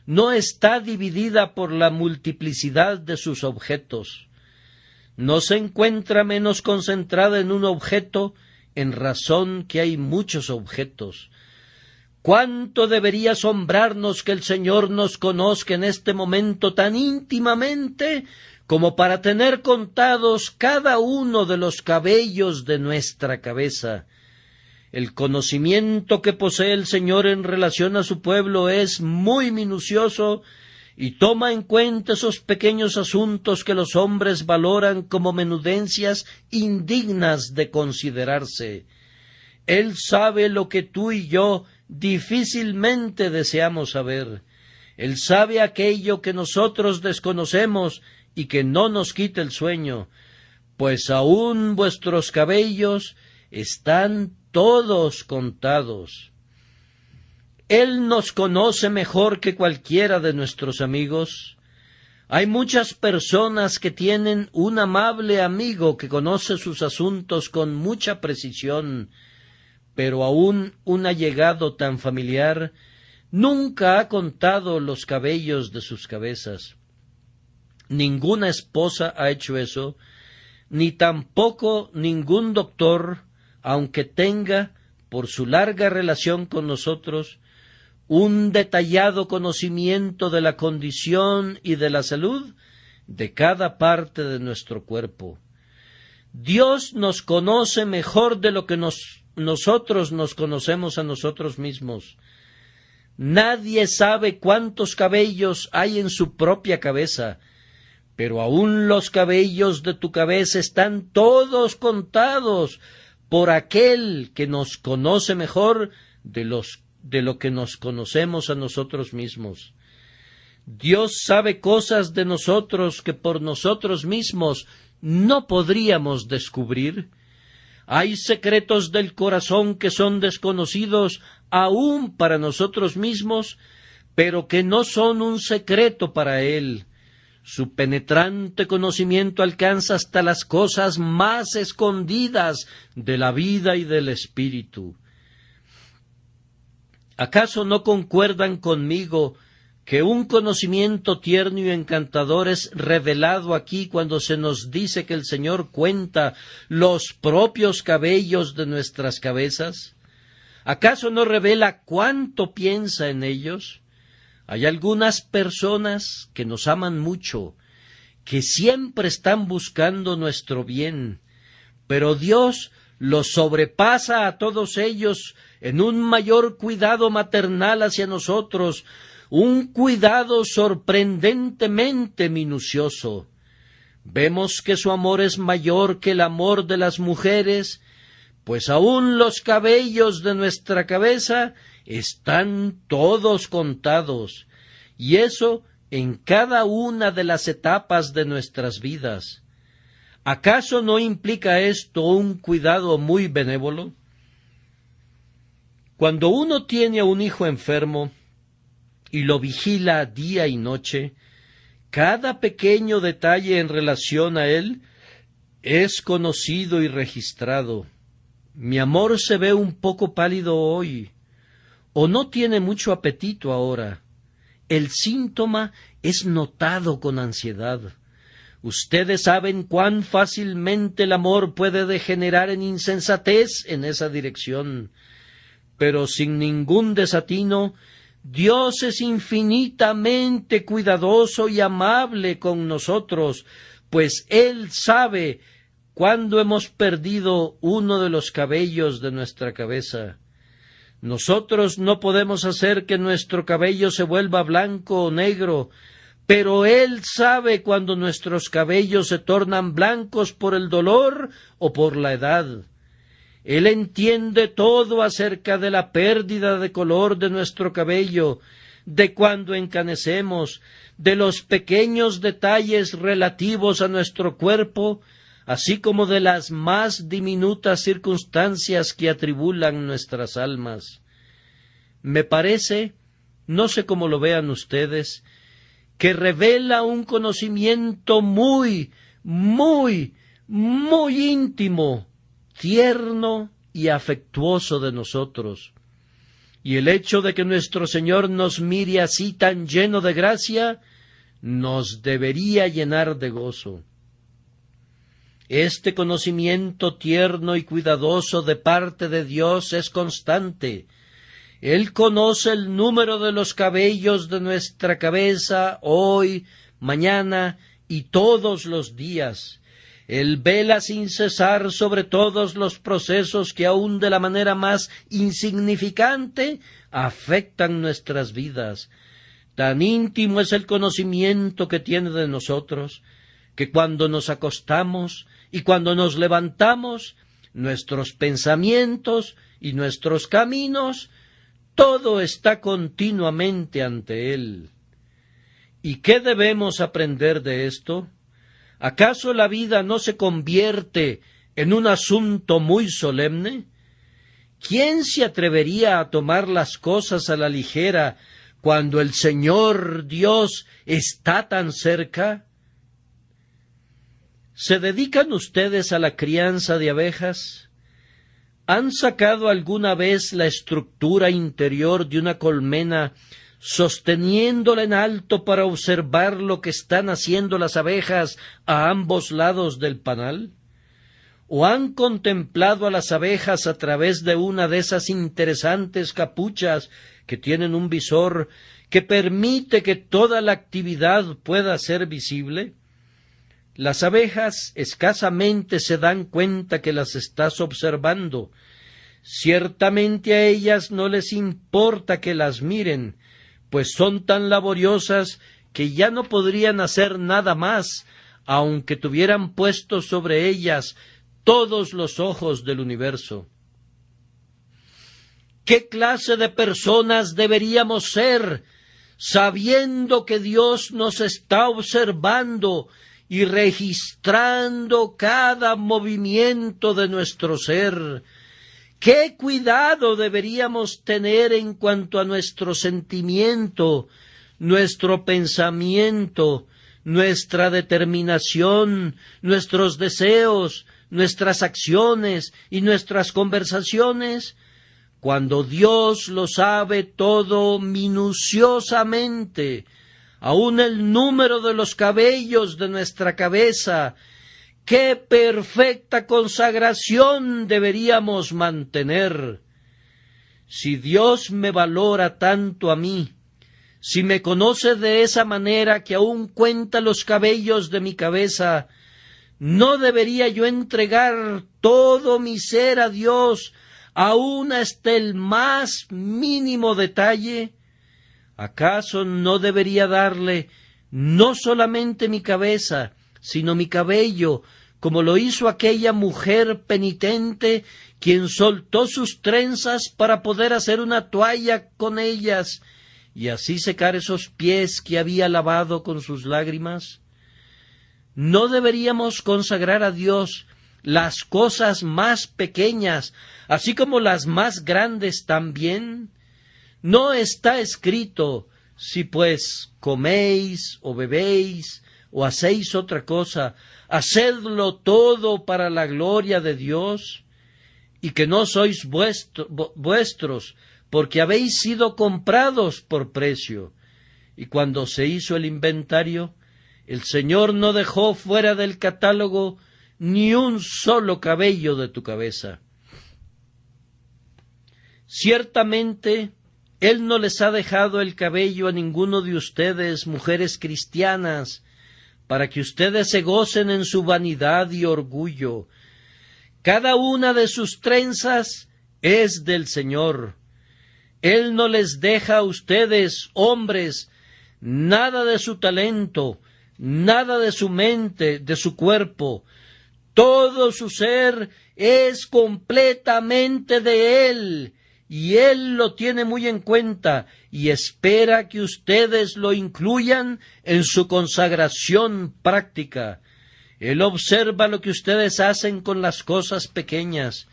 no está dividida por la multiplicidad de sus objetos. No se encuentra menos concentrada en un objeto en razón que hay muchos objetos. ¿Cuánto debería asombrarnos que el Señor nos conozca en este momento tan íntimamente como para tener contados cada uno de los cabellos de nuestra cabeza? El conocimiento que posee el Señor en relación a su pueblo es muy minucioso y toma en cuenta esos pequeños asuntos que los hombres valoran como menudencias indignas de considerarse. Él sabe lo que tú y yo difícilmente deseamos saber. Él sabe aquello que nosotros desconocemos y que no nos quita el sueño, pues aún vuestros cabellos están todos contados. Él nos conoce mejor que cualquiera de nuestros amigos. Hay muchas personas que tienen un amable amigo que conoce sus asuntos con mucha precisión, pero aún un allegado tan familiar nunca ha contado los cabellos de sus cabezas. Ninguna esposa ha hecho eso, ni tampoco ningún doctor, aunque tenga, por su larga relación con nosotros, un detallado conocimiento de la condición y de la salud de cada parte de nuestro cuerpo. Dios nos conoce mejor de lo que nosotros nos conocemos a nosotros mismos. Nadie sabe cuántos cabellos hay en su propia cabeza, pero aún los cabellos de tu cabeza están todos contados por aquel que nos conoce mejor de lo que nos conocemos a nosotros mismos. Dios sabe cosas de nosotros que por nosotros mismos no podríamos descubrir. Hay secretos del corazón que son desconocidos aún para nosotros mismos, pero que no son un secreto para Él. Su penetrante conocimiento alcanza hasta las cosas más escondidas de la vida y del espíritu. ¿Acaso no concuerdan conmigo que un conocimiento tierno y encantador es revelado aquí cuando se nos dice que el Señor cuenta los propios cabellos de nuestras cabezas? ¿Acaso no revela cuánto piensa en ellos? Hay algunas personas que nos aman mucho, que siempre están buscando nuestro bien, pero Dios los sobrepasa a todos ellos en un mayor cuidado maternal hacia nosotros, un cuidado sorprendentemente minucioso. Vemos que su amor es mayor que el amor de las mujeres, pues aún los cabellos de nuestra cabeza están todos contados, y eso en cada una de las etapas de nuestras vidas. ¿Acaso no implica esto un cuidado muy benévolo? Cuando uno tiene a un hijo enfermo y lo vigila día y noche, cada pequeño detalle en relación a él es conocido y registrado. Mi amor se ve un poco pálido hoy, o no tiene mucho apetito ahora. el síntoma es notado con ansiedad. Ustedes saben cuán fácilmente el amor puede degenerar en insensatez en esa dirección. Pero sin ningún desatino, Dios es infinitamente cuidadoso y amable con nosotros, pues Él sabe cuándo hemos perdido uno de los cabellos de nuestra cabeza. Nosotros no podemos hacer que nuestro cabello se vuelva blanco o negro, pero Él sabe cuando nuestros cabellos se tornan blancos por el dolor o por la edad. Él entiende todo acerca de la pérdida de color de nuestro cabello, de cuando encanecemos, de los pequeños detalles relativos a nuestro cuerpo, así como de las más diminutas circunstancias que atribulan nuestras almas. Me parece, no sé cómo lo vean ustedes, que revela un conocimiento muy, muy, muy íntimo, tierno y afectuoso de nosotros. Y el hecho de que nuestro Señor nos mire así tan lleno de gracia, nos debería llenar de gozo. Este conocimiento tierno y cuidadoso de parte de Dios es constante. Él conoce el número de los cabellos de nuestra cabeza hoy, mañana y todos los días. Él vela sin cesar sobre todos los procesos que aun de la manera más insignificante afectan nuestras vidas. Tan íntimo es el conocimiento que tiene de nosotros, que cuando nos acostamos y cuando nos levantamos, nuestros pensamientos y nuestros caminos, todo está continuamente ante Él. ¿Y qué debemos aprender de esto? ¿Acaso la vida no se convierte en un asunto muy solemne? ¿Quién se atrevería a tomar las cosas a la ligera cuando el Señor Dios está tan cerca? ¿Se dedican ustedes a la crianza de abejas? ¿Han sacado alguna vez la estructura interior de una colmena, sosteniéndola en alto para observar lo que están haciendo las abejas a ambos lados del panal? ¿O han contemplado a las abejas a través de una de esas interesantes capuchas que tienen un visor que permite que toda la actividad pueda ser visible? Las abejas escasamente se dan cuenta que las estás observando. Ciertamente a ellas no les importa que las miren, pues son tan laboriosas que ya no podrían hacer nada más, aunque tuvieran puestos sobre ellas todos los ojos del universo. ¿Qué clase de personas deberíamos ser, sabiendo que Dios nos está observando y registrando cada movimiento de nuestro ser? ¿Qué cuidado deberíamos tener en cuanto a nuestro sentimiento, nuestro pensamiento, nuestra determinación, nuestros deseos, nuestras acciones y nuestras conversaciones, cuando Dios lo sabe todo minuciosamente, aun el número de los cabellos de nuestra cabeza? ¡Qué perfecta consagración deberíamos mantener! Si Dios me valora tanto a mí, si me conoce de esa manera que aún cuenta los cabellos de mi cabeza, ¿no debería yo entregar todo mi ser a Dios, aún hasta el más mínimo detalle? ¿Acaso no debería darle no solamente mi cabeza, sino mi cabello, como lo hizo aquella mujer penitente, quien soltó sus trenzas para poder hacer una toalla con ellas, y así secar esos pies que había lavado con sus lágrimas? ¿No deberíamos consagrar a Dios las cosas más pequeñas, así como las más grandes también? ¿No está escrito, si pues coméis o bebéis o hacéis otra cosa, hacedlo todo para la gloria de Dios? Y que no sois vuestros, porque habéis sido comprados por precio. y cuando se hizo el inventario, el Señor no dejó fuera del catálogo ni un solo cabello de tu cabeza. Ciertamente, Él no les ha dejado el cabello a ninguno de ustedes, mujeres cristianas, para que ustedes se gocen en su vanidad y orgullo. Cada una de sus trenzas es del Señor. Él no les deja a ustedes, hombres, nada de su talento, nada de su mente, de su cuerpo. Todo su ser es completamente de Él, y Él lo tiene muy en cuenta y espera que ustedes lo incluyan en su consagración práctica. Él observa lo que ustedes hacen con las cosas pequeñas.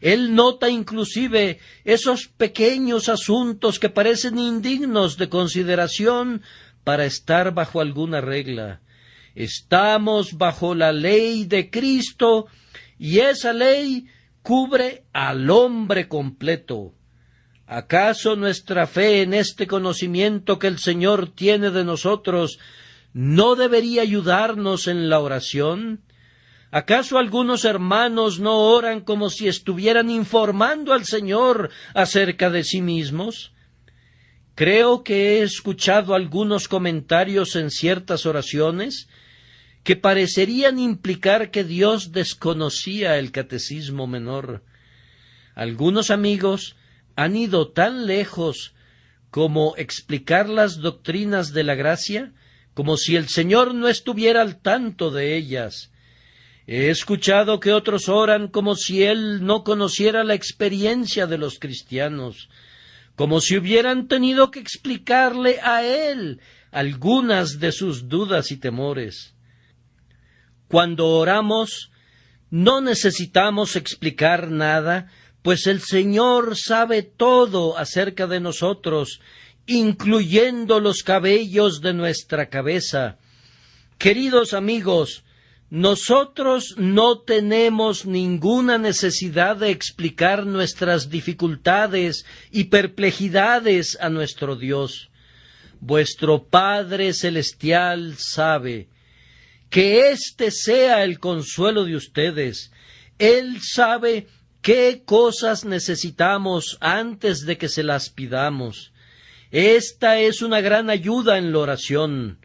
Él nota inclusive esos pequeños asuntos que parecen indignos de consideración para estar bajo alguna regla. Estamos bajo la ley de Cristo y esa ley cubre al hombre completo. ¿Acaso nuestra fe en este conocimiento que el Señor tiene de nosotros no debería ayudarnos en la oración? ¿Acaso algunos hermanos no oran como si estuvieran informando al Señor acerca de sí mismos? Creo que he escuchado algunos comentarios en ciertas oraciones que parecerían implicar que Dios desconocía el catecismo menor. Algunos amigos han ido tan lejos como explicar las doctrinas de la gracia, como si el Señor no estuviera al tanto de ellas. He escuchado que otros oran como si Él no conociera la experiencia de los cristianos, como si hubieran tenido que explicarle a Él algunas de sus dudas y temores. Cuando oramos, no necesitamos explicar nada, pues el Señor sabe todo acerca de nosotros, incluyendo los cabellos de nuestra cabeza. Queridos amigos, nosotros no tenemos ninguna necesidad de explicar nuestras dificultades y perplejidades a nuestro Dios. Vuestro Padre Celestial sabe que este sea el consuelo de ustedes. Él sabe qué cosas necesitamos antes de que se las pidamos. Esta es una gran ayuda en la oración.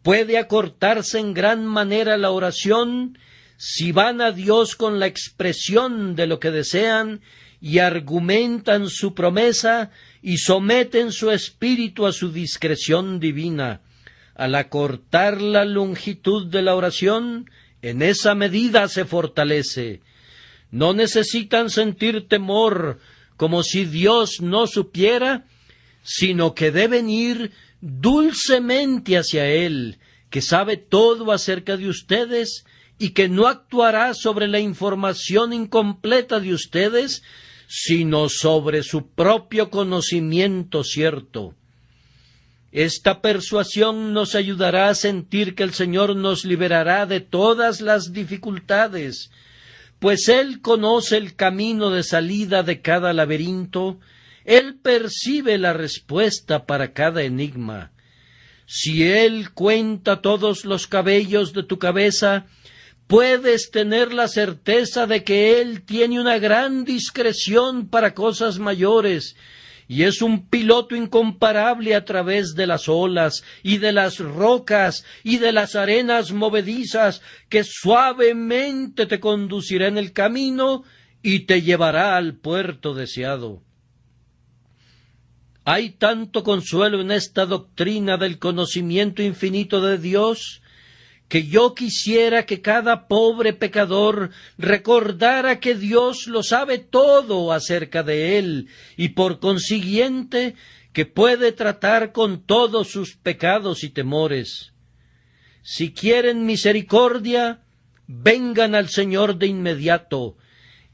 Puede acortarse en gran manera la oración si van a Dios con la expresión de lo que desean y argumentan su promesa y someten su espíritu a su discreción divina. Al acortar la longitud de la oración, en esa medida se fortalece. No necesitan sentir temor como si Dios no supiera, sino que deben ir dulcemente hacia Él, que sabe todo acerca de ustedes y que no actuará sobre la información incompleta de ustedes, sino sobre su propio conocimiento cierto. Esta persuasión nos ayudará a sentir que el Señor nos liberará de todas las dificultades, pues Él conoce el camino de salida de cada laberinto. Él percibe la respuesta para cada enigma. Si Él cuenta todos los cabellos de tu cabeza, puedes tener la certeza de que Él tiene una gran discreción para cosas mayores, y es un piloto incomparable a través de las olas, y de las rocas, y de las arenas movedizas, que suavemente te conducirá en el camino y te llevará al puerto deseado. Hay tanto consuelo en esta doctrina del conocimiento infinito de Dios, que yo quisiera que cada pobre pecador recordara que Dios lo sabe todo acerca de él, y por consiguiente que puede tratar con todos sus pecados y temores. Si quieren misericordia, vengan al Señor de inmediato.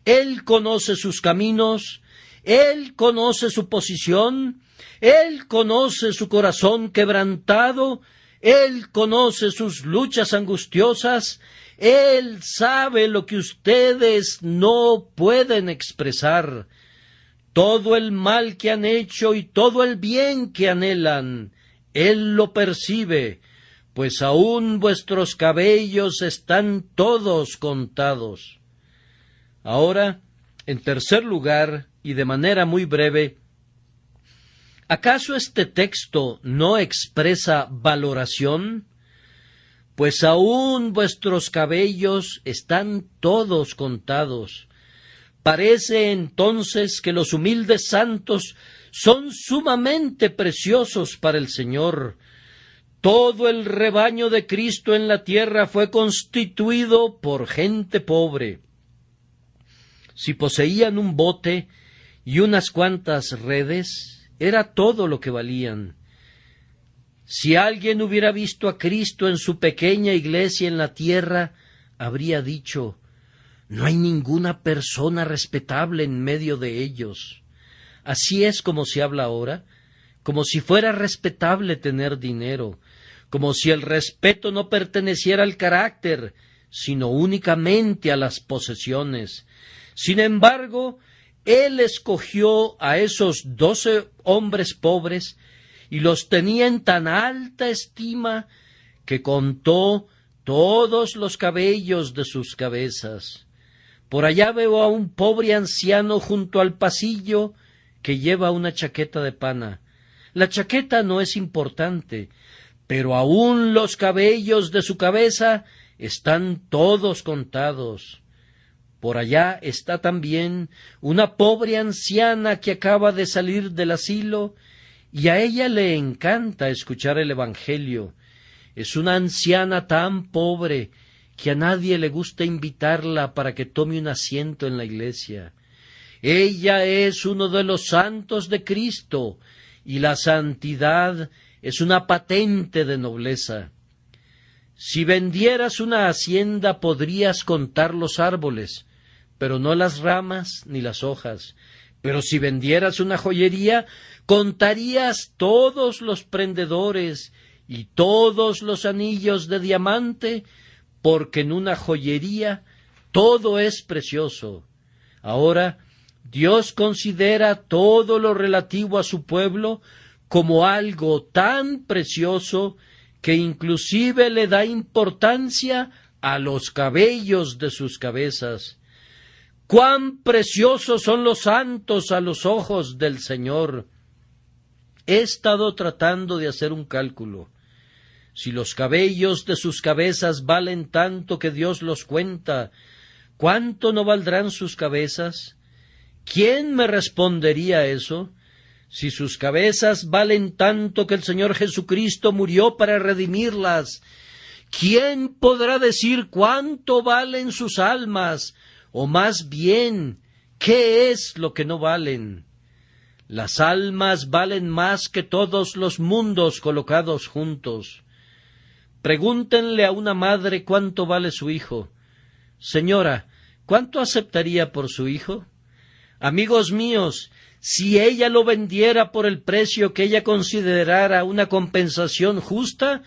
Él conoce sus caminos, Él conoce su posición, Él conoce su corazón quebrantado, Él conoce sus luchas angustiosas, Él sabe lo que ustedes no pueden expresar. Todo el mal que han hecho y todo el bien que anhelan, Él lo percibe, pues aún vuestros cabellos están todos contados. Ahora, en tercer lugar, y de manera muy breve, ¿acaso este texto no expresa valoración? Pues aún vuestros cabellos están todos contados. Parece entonces que los humildes santos son sumamente preciosos para el Señor. Todo el rebaño de Cristo en la tierra fue constituido por gente pobre. Si poseían un bote y unas cuantas redes, era todo lo que valían. Si alguien hubiera visto a Cristo en su pequeña iglesia en la tierra, habría dicho: no hay ninguna persona respetable en medio de ellos. Así es como se habla ahora, como si fuera respetable tener dinero, como si el respeto no perteneciera al carácter, sino únicamente a las posesiones. Sin embargo, Él escogió a esos 12 hombres pobres y los tenía en tan alta estima que contó todos los cabellos de sus cabezas. Por allá veo a un pobre anciano junto al pasillo que lleva una chaqueta de pana. La chaqueta no es importante, pero aún los cabellos de su cabeza están todos contados. Por allá está también una pobre anciana que acaba de salir del asilo, y a ella le encanta escuchar el Evangelio. Es una anciana tan pobre que a nadie le gusta invitarla para que tome un asiento en la iglesia. Ella es uno de los santos de Cristo, y la santidad es una patente de nobleza. Si vendieras una hacienda podrías contar los árboles, pero no las ramas ni las hojas. Pero si vendieras una joyería, contarías todos los prendedores y todos los anillos de diamante, porque en una joyería todo es precioso. Ahora, Dios considera todo lo relativo a su pueblo como algo tan precioso que inclusive le da importancia a los cabellos de sus cabezas. ¡Cuán preciosos son los santos a los ojos del Señor! He estado tratando de hacer un cálculo. Si los cabellos de sus cabezas valen tanto que Dios los cuenta, ¿cuánto no valdrán sus cabezas? ¿Quién me respondería eso? Si sus cabezas valen tanto que el Señor Jesucristo murió para redimirlas, ¿quién podrá decir cuánto valen sus almas? O más bien, ¿qué es lo que no valen? Las almas valen más que todos los mundos colocados juntos. Pregúntenle a una madre cuánto vale su hijo. Señora, ¿cuánto aceptaría por su hijo? Amigos míos, si ella lo vendiera por el precio que ella considerara una compensación justa,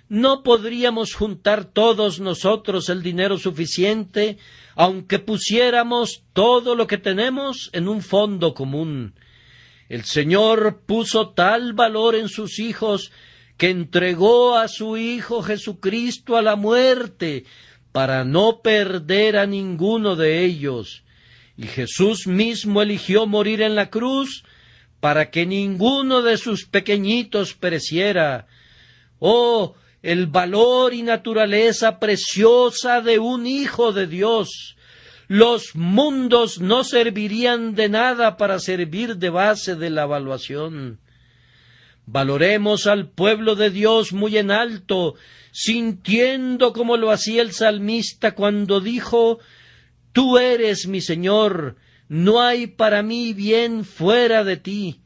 no podríamos juntar todos nosotros el dinero suficiente, aunque pusiéramos todo lo que tenemos en un fondo común. El Señor puso tal valor en sus hijos que entregó a su Hijo Jesucristo a la muerte para no perder a ninguno de ellos. Y Jesús mismo eligió morir en la cruz para que ninguno de sus pequeñitos pereciera. ¡Oh, el valor y naturaleza preciosa de un Hijo de Dios! Los mundos no servirían de nada para servir de base de la evaluación. Valoremos al pueblo de Dios muy en alto, sintiendo como lo hacía el salmista cuando dijo: Tú eres mi Señor, no hay para mí bien fuera de ti.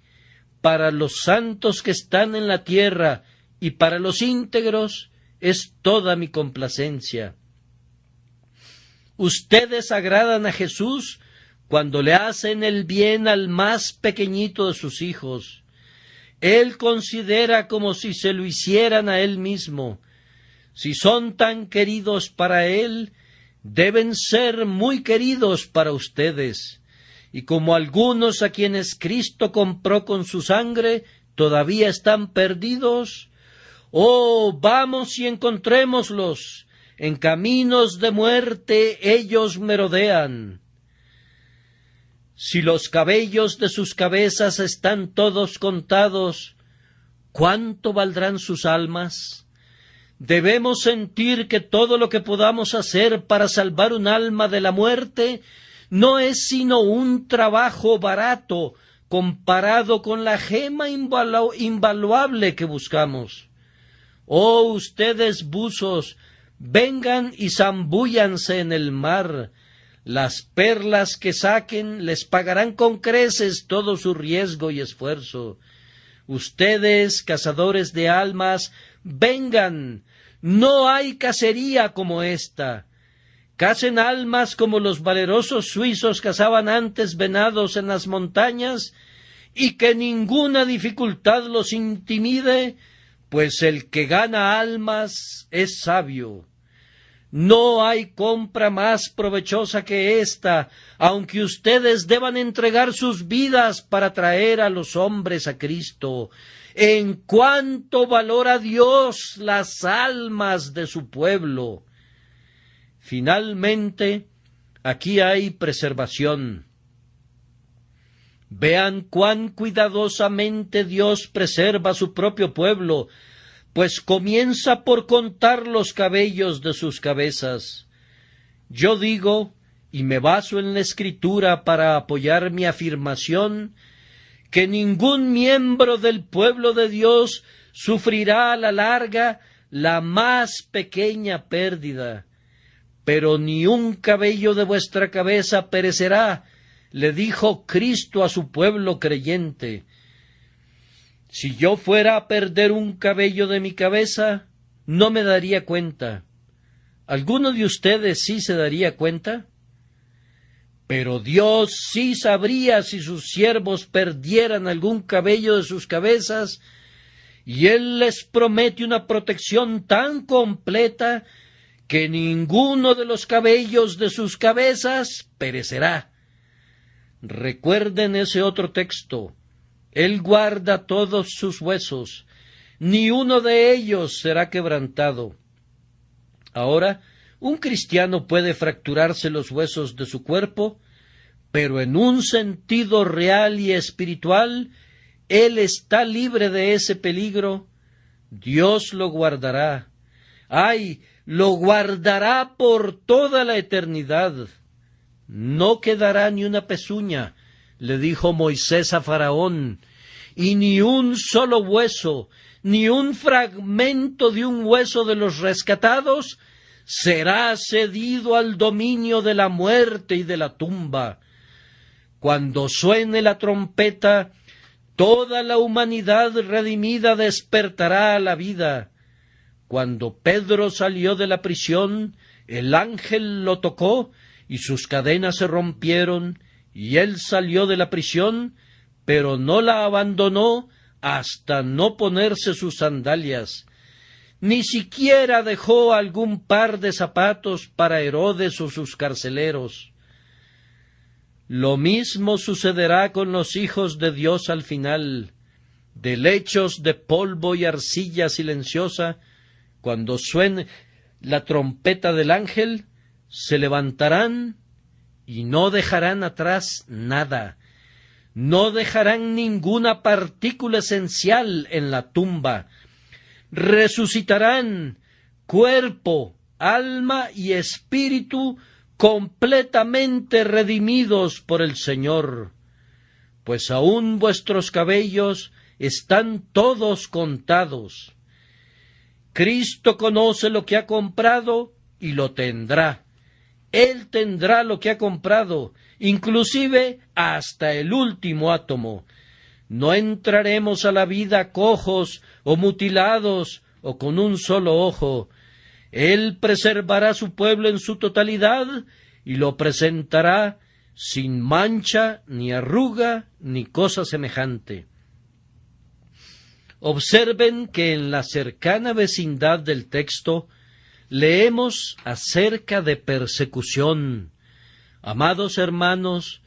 Para los santos que están en la tierra y para los íntegros es toda mi complacencia. Ustedes agradan a Jesús cuando le hacen el bien al más pequeñito de sus hijos. Él considera como si se lo hicieran a Él mismo. Si son tan queridos para Él, deben ser muy queridos para ustedes. Y como algunos a quienes Cristo compró con su sangre, todavía están perdidos. Oh, vamos y encontrémoslos. En caminos de muerte ellos merodean. Si los cabellos de sus cabezas están todos contados, ¿cuánto valdrán sus almas? Debemos sentir que todo lo que podamos hacer para salvar un alma de la muerte no es sino un trabajo barato comparado con la gema invaluable que buscamos. Oh, ustedes buzos, vengan y zambúllanse en el mar. Las perlas que saquen les pagarán con creces todo su riesgo y esfuerzo. Ustedes, cazadores de almas, vengan. No hay cacería como esta. Cacen almas como los valerosos suizos cazaban antes venados en las montañas, y que ninguna dificultad los intimide, pues el que gana almas es sabio. No hay compra más provechosa que esta, aunque ustedes deban entregar sus vidas para traer a los hombres a Cristo. En cuanto valora Dios las almas de su pueblo. Finalmente, aquí hay preservación. Vean cuán cuidadosamente Dios preserva a su propio pueblo, pues comienza por contar los cabellos de sus cabezas. Yo digo, y me baso en la Escritura para apoyar mi afirmación, que ningún miembro del pueblo de Dios sufrirá a la larga la más pequeña pérdida. Pero ni un cabello de vuestra cabeza perecerá, le dijo Cristo a su pueblo creyente. Si yo fuera a perder un cabello de mi cabeza, no me daría cuenta. ¿Alguno de ustedes sí se daría cuenta? Pero Dios sí sabría si sus siervos perdieran algún cabello de sus cabezas, y Él les promete una protección tan completa que ninguno de los cabellos de sus cabezas perecerá. Recuerden ese otro texto. Él guarda todos sus huesos, ni uno de ellos será quebrantado. Ahora, un cristiano puede fracturarse los huesos de su cuerpo, pero en un sentido real y espiritual, él está libre de ese peligro. Dios lo guardará. ¡Ay! Lo guardará por toda la eternidad. No quedará ni una pezuña, le dijo Moisés a Faraón, y ni un solo hueso, ni un fragmento de un hueso de los rescatados será cedido al dominio de la muerte y de la tumba. Cuando suene la trompeta, toda la humanidad redimida despertará a la vida. Cuando Pedro salió de la prisión, el ángel lo tocó y sus cadenas se rompieron, y él salió de la prisión, pero no la abandonó hasta no ponerse sus sandalias. Ni siquiera dejó algún par de zapatos para Herodes o sus carceleros. Lo mismo sucederá con los hijos de Dios al final. De lechos de polvo y arcilla silenciosa, cuando suene la trompeta del ángel, se levantarán y no dejarán atrás nada. No dejarán ninguna partícula esencial en la tumba. Resucitarán cuerpo, alma y espíritu completamente redimidos por el Señor. Pues aún vuestros cabellos están todos contados. Cristo conoce lo que ha comprado y lo tendrá. Él tendrá lo que ha comprado, inclusive hasta el último átomo. No entraremos a la vida cojos o mutilados o con un solo ojo. Él preservará su pueblo en su totalidad y lo presentará sin mancha, ni arruga, ni cosa semejante. Observen que en la cercana vecindad del texto leemos acerca de persecución. Amados hermanos,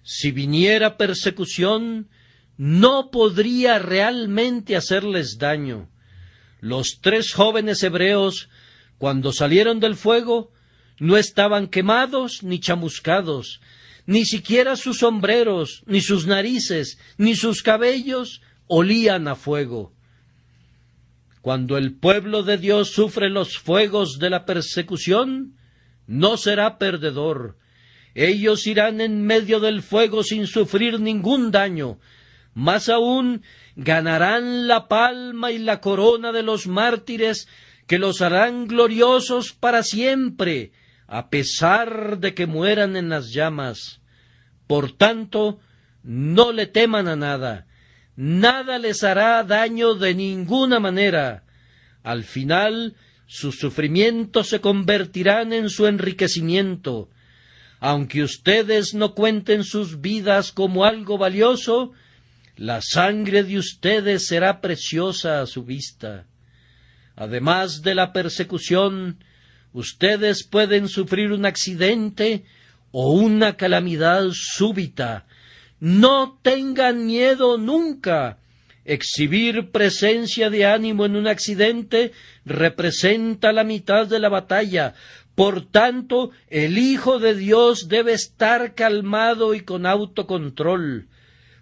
si viniera persecución, no podría realmente hacerles daño. Los 3 jóvenes hebreos, cuando salieron del fuego, no estaban quemados ni chamuscados, ni siquiera sus sombreros, ni sus narices, ni sus cabellos olían a fuego. Cuando el pueblo de Dios sufre los fuegos de la persecución, no será perdedor. Ellos irán en medio del fuego sin sufrir ningún daño. Más aún, ganarán la palma y la corona de los mártires, que los harán gloriosos para siempre, a pesar de que mueran en las llamas. Por tanto, no le teman a nada. Nada les hará daño de ninguna manera. Al final, sus sufrimientos se convertirán en su enriquecimiento. Aunque ustedes no cuenten sus vidas como algo valioso, la sangre de ustedes será preciosa a su vista. Además de la persecución, ustedes pueden sufrir un accidente o una calamidad súbita. No tengan miedo nunca. Exhibir presencia de ánimo en un accidente representa la mitad de la batalla. Por tanto, el Hijo de Dios debe estar calmado y con autocontrol,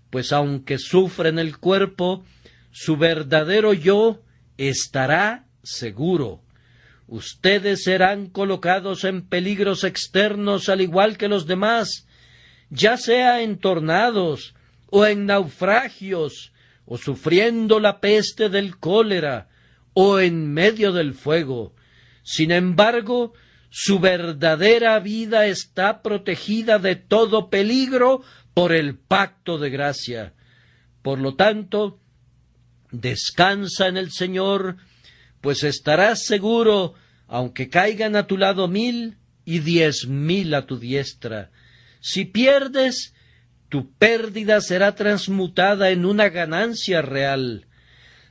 pues aunque sufre en el cuerpo, su verdadero yo estará seguro. Ustedes serán colocados en peligros externos al igual que los demás, ya sea en tornados o en naufragios, o sufriendo la peste del cólera, o en medio del fuego. Sin embargo, su verdadera vida está protegida de todo peligro por el pacto de gracia. Por lo tanto, descansa en el Señor, pues estarás seguro, aunque caigan a tu lado 1000 y 10.000 a tu diestra. Si pierdes, tu pérdida será transmutada en una ganancia real.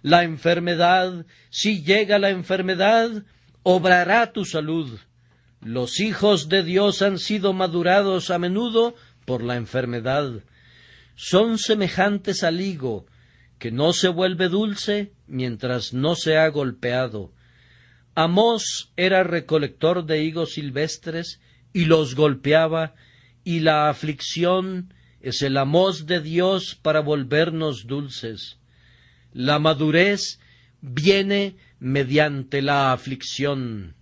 La enfermedad, si llega la enfermedad, obrará tu salud. Los hijos de Dios han sido madurados a menudo por la enfermedad. Son semejantes al higo, que no se vuelve dulce mientras no se ha golpeado. Amós era recolector de higos silvestres y los golpeaba, y la aflicción es el Amós de Dios para volvernos dulces. La madurez viene mediante la aflicción.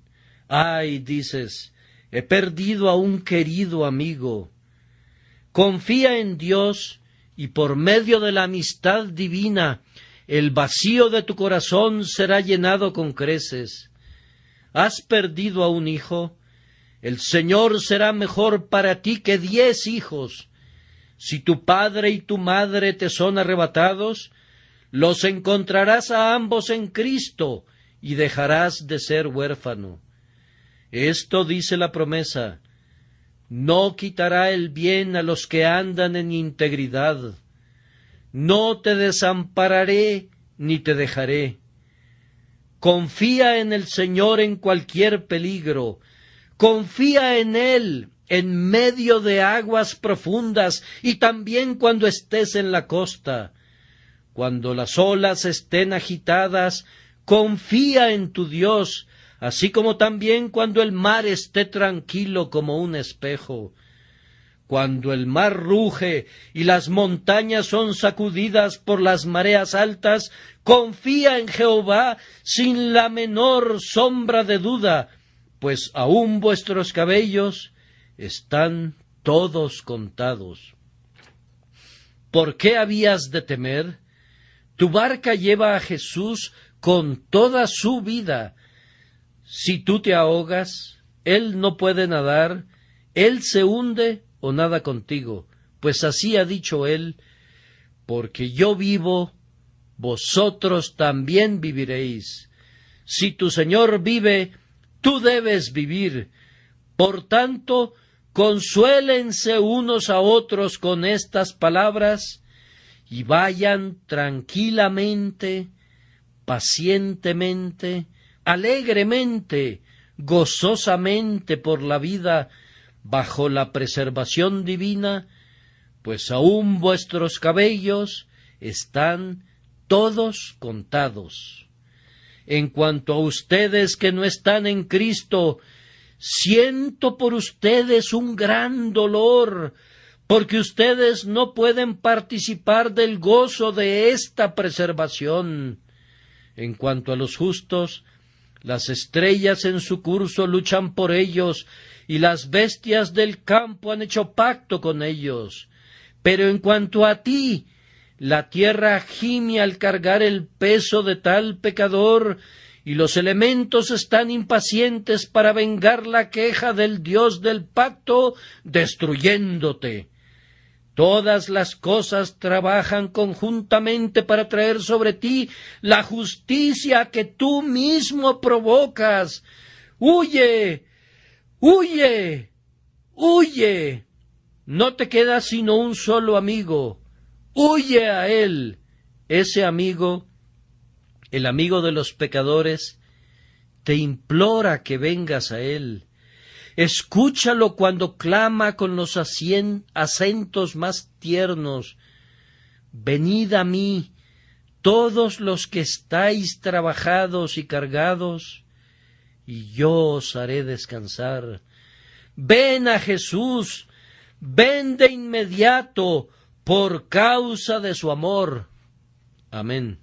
Ay, dices, he perdido a un querido amigo. Confía en Dios y por medio de la amistad divina el vacío de tu corazón será llenado con creces. ¿Has perdido a un hijo? El Señor será mejor para ti que 10 hijos. Si tu padre y tu madre te son arrebatados, los encontrarás a ambos en Cristo y dejarás de ser huérfano. Esto dice la promesa: no quitará el bien a los que andan en integridad. No te desampararé ni te dejaré. Confía en el Señor en cualquier peligro. Confía en Él en medio de aguas profundas y también cuando estés en la costa. Cuando las olas estén agitadas, confía en tu Dios, así como también cuando el mar esté tranquilo como un espejo. Cuando el mar ruge y las montañas son sacudidas por las mareas altas, confía en Jehová sin la menor sombra de duda, pues aún vuestros cabellos están todos contados. ¿Por qué habías de temer? Tu barca lleva a Jesús con toda su vida. Si tú te ahogas, Él no puede nadar, Él se hunde o nada contigo, pues así ha dicho Él: porque yo vivo, vosotros también viviréis. Si tu Señor vive, tú debes vivir. Por tanto, consuélense unos a otros con estas palabras, y vayan tranquilamente, pacientemente, alegremente, gozosamente por la vida, bajo la preservación divina, pues aún vuestros cabellos están todos contados. En cuanto a ustedes que no están en Cristo, siento por ustedes un gran dolor, porque ustedes no pueden participar del gozo de esta preservación. En cuanto a los justos, las estrellas en su curso luchan por ellos, y las bestias del campo han hecho pacto con ellos. Pero en cuanto a ti, la tierra gime al cargar el peso de tal pecador, y los elementos están impacientes para vengar la queja del Dios del pacto, destruyéndote. Todas las cosas trabajan conjuntamente para traer sobre ti la justicia que tú mismo provocas. ¡Huye! ¡Huye! ¡Huye! No te queda sino un solo amigo. ¡Huye a él! Ese amigo, el amigo de los pecadores, te implora que vengas a él. Escúchalo cuando clama con los acentos más tiernos. Venid a mí, todos los que estáis trabajados y cargados, y yo os haré descansar. Ven a Jesús, ven de inmediato, por causa de su amor. Amén.